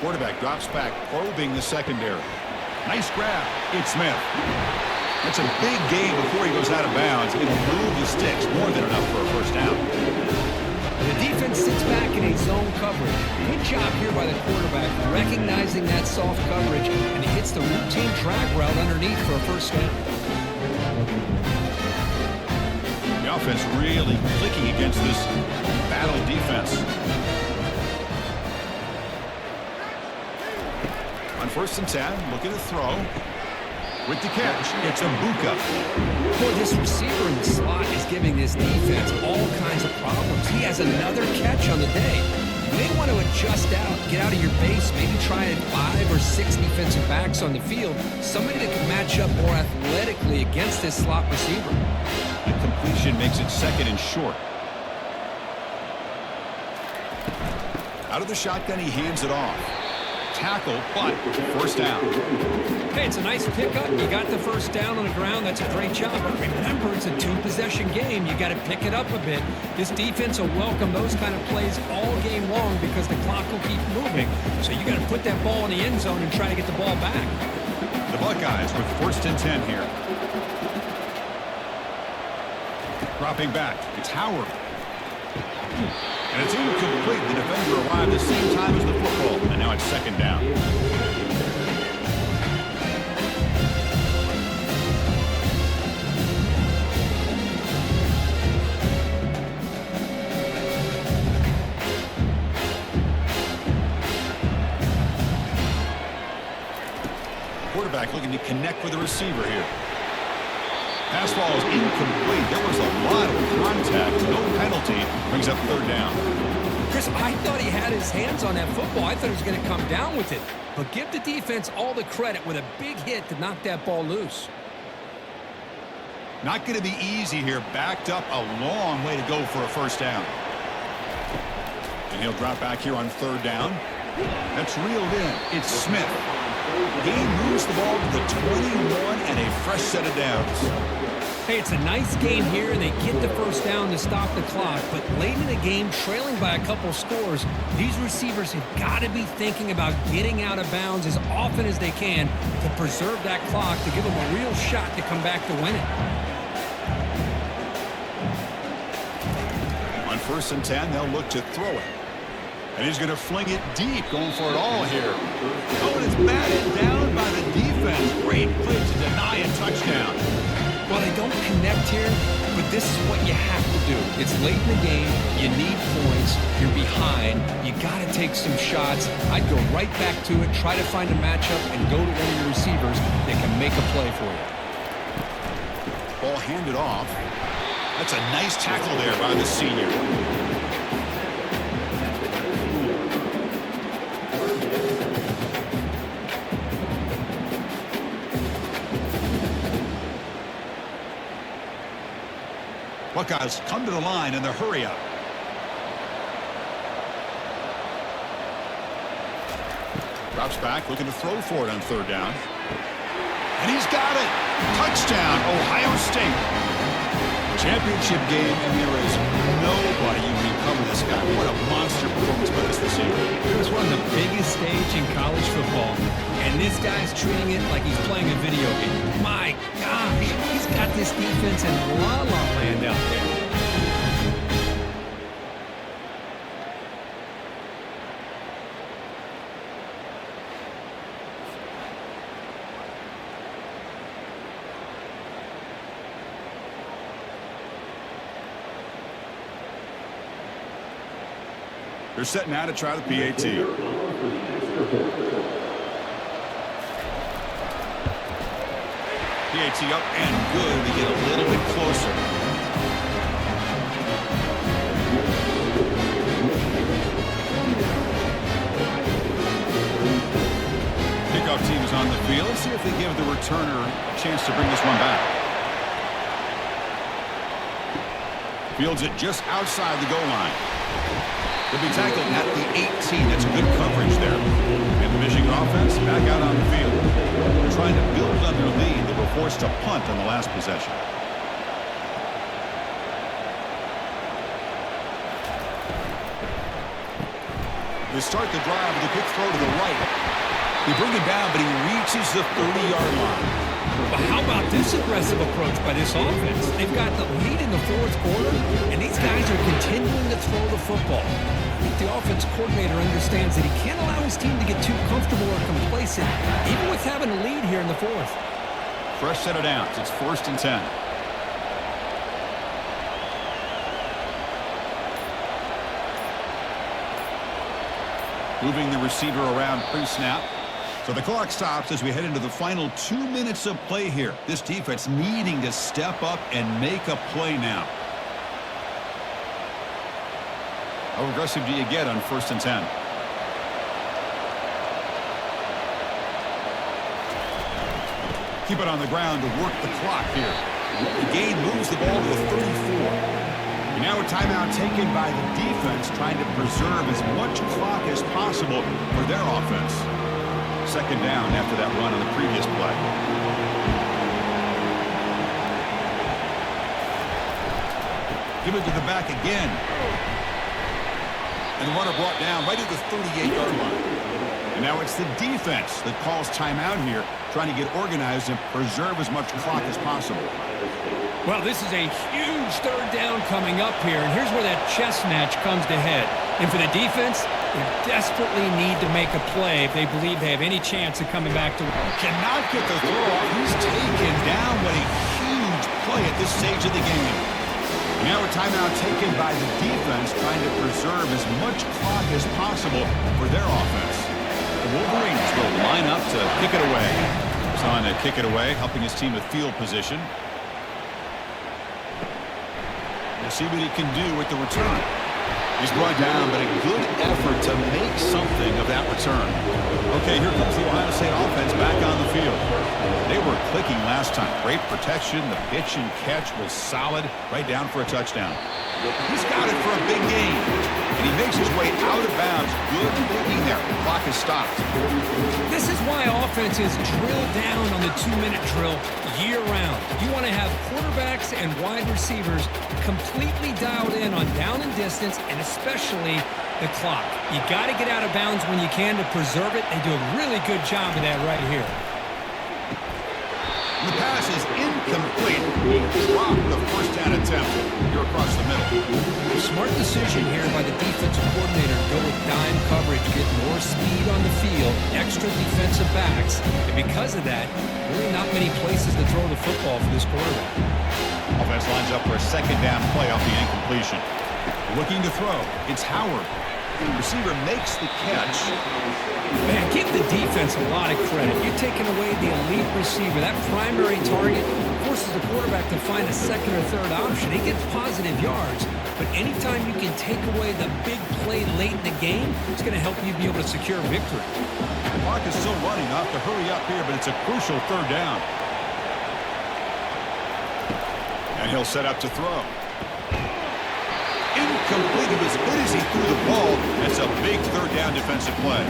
Quarterback drops back, probing the secondary. Nice grab. It's Smith. That's a big gain before he goes out of bounds. It'll move the sticks more than enough for a first down. The defense sits back in a zone coverage. Good job here by the quarterback, recognizing that soft coverage, and he hits the routine drag route underneath for a first down. The offense really clicking against this battle defense. On 1st and 10, looking to throw. With the catch, it's Abuka. Boy, this receiver in the slot is giving this defense all kinds of problems. He has another catch on the day. You may want to adjust out, get out of your base, maybe try 5 or 6 defensive backs on the field, somebody that can match up more athletically against this slot receiver. The completion makes it 2nd and short. Out of the shotgun, he hands it off. Tackle, but first down. Hey, it's a nice pickup. You got the first down on the ground. That's a great job. But remember, it's a 2-possession game. You got to pick it up a bit. This defense will welcome those kind of plays all game long because the clock will keep moving. So you got to put that ball in the end zone and try to get the ball back. The Buckeyes with 1st and 10 here. Dropping back, it's Howard. And it's incomplete. The defender arrived at the same time as the football. And now it's 2nd down. Quarterback looking to connect with the receiver here. Pass ball is incomplete. There was a lot of contact. No penalty. Brings up 3rd down. Chris, I thought he had his hands on that football. I thought he was going to come down with it. But give the defense all the credit with a big hit to knock that ball loose. Not going to be easy here. Backed up a long way to go for a first down. And he'll drop back here on 3rd down. That's reeled in. It's Smith. He moves the ball to the 21 and a fresh set of downs. Hey, it's a nice game here, and they get the first down to stop the clock. But late in the game, trailing by a couple scores, these receivers have got to be thinking about getting out of bounds as often as they can to preserve that clock, to give them a real shot to come back to win it. On 1st and 10, they'll look to throw it. And he's going to fling it deep, going for it all here. Oh, and it's batted down by the defense. Great play to deny a touchdown. Well, they don't connect here, but this is what you have to do. It's late in the game. You need points. You're behind. You got to take some shots. I'd go right back to it, try to find a matchup, and go to one of your receivers that can make a play for you. Ball handed off. That's a nice tackle there by the senior. Buckeyes come to the line in the hurry up. Drops back, looking to throw for it on 3rd down. And he's got it. Touchdown, Ohio State. Championship game, and there is nobody you can cover this guy. What a monster performance by this year. It was one of the biggest stage in college football, and this guy's treating it like he's playing a video game. My gosh, he's got this defense in la-la land out there. They're setting out to try the PAT. PAT up and good. We get a little bit closer. Kickoff team is on the field. Let's see if they give the returner a chance to bring this one back. Fields it just outside the goal line. They'll be tackled at the 18. That's good coverage there. And the Michigan offense back out on the field. They're trying to build on their lead. They were forced to punt on the last possession. They start the drive with a quick throw to the right. They bring him down, but he reaches the 30-yard line. But how about this aggressive approach by this offense? They've got the lead in the fourth quarter, and these guys are continuing to throw the football. I think the offense coordinator understands that he can't allow his team to get too comfortable or complacent, even with having a lead here in the fourth. Fresh set of downs. It's 1st and 10. Moving the receiver around pre-snap. So the clock stops as we head into the final 2 minutes of play here. This defense needing to step up and make a play now. How aggressive do you get on 1st and 10? Keep it on the ground to work the clock here. The gain moves the ball to the 34. And now a timeout taken by the defense, trying to preserve as much clock as possible for their offense. 2nd down after that run on the previous play. Give it to the back again. And the runner brought down right at the 38-yard line. And now it's the defense that calls timeout here, trying to get organized and preserve as much clock as possible. Well, this is a huge 3rd down coming up here, and here's where that chess match comes to head. And for the defense, they desperately need to make a play if they believe they have any chance of coming back to win. Cannot get the throw off. He's taken down. What a huge play at this stage of the game. Now a timeout taken by the defense, trying to preserve as much clock as possible for their offense. The Wolverines will line up to kick it away. He's on to kick it away, helping his team with field position. We'll see what he can do with the return. He's brought down, but a good effort to make something of that return. Okay, here comes the Ohio State offense back on the field. They were clicking last time. Great protection. The pitch and catch was solid, right down for a touchdown. He's got it for a big gain, and he makes his way out of bounds. Good thinking there. The clock is stopped. This is why offenses drill down on the 2-minute drill year-round. You want to have quarterbacks and wide receivers completely dialed in on down and distance, and especially the clock. You got to get out of bounds when you can to preserve it. They do a really good job of that right here. The pass is incomplete. He dropped the 1st down attempt here across the middle. Smart decision here by the defensive coordinator to go with dime coverage, get more speed on the field, extra defensive backs, and because of that, really not many places to throw the football for this quarterback. Offense lines up for a 2nd down play off the incompletion. Looking to throw. It's Howard. The receiver makes the catch. Man, give the defense a lot of credit. You're taking away the elite receiver. That primary target forces the quarterback to find a 2nd or 3rd option. He gets positive yards, but anytime you can take away the big play late in the game, it's going to help you be able to secure victory. The clock is still running. Off to hurry up here, but it's a crucial 3rd down. And he'll set up to throw. Incomplete. As good as he threw the ball, that's a big 3rd down defensive play.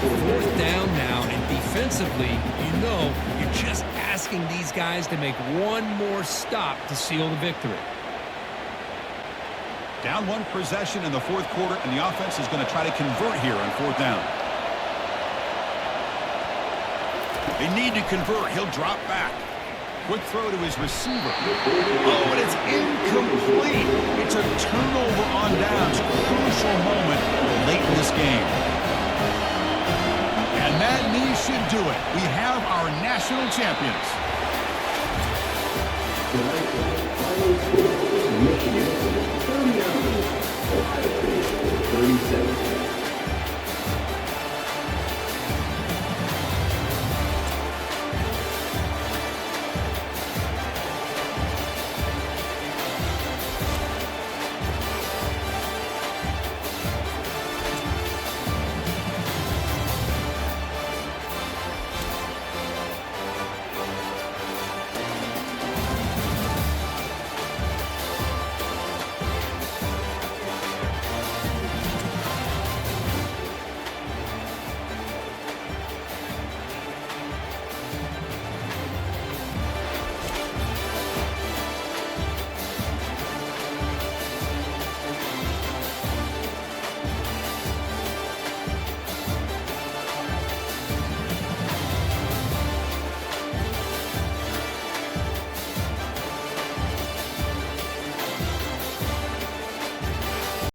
4th down now, and defensively, you know, you're just asking these guys to make one more stop to seal the victory. Down 1 possession in the 4th quarter, and the offense is going to try to convert here on 4th down. They need to convert. He'll drop back. Quick throw to his receiver. Oh, and it's incomplete. It's a turnover on downs. Crucial moment late in this game. And that knee should do it. We have our national champions. Michigan, 30 37.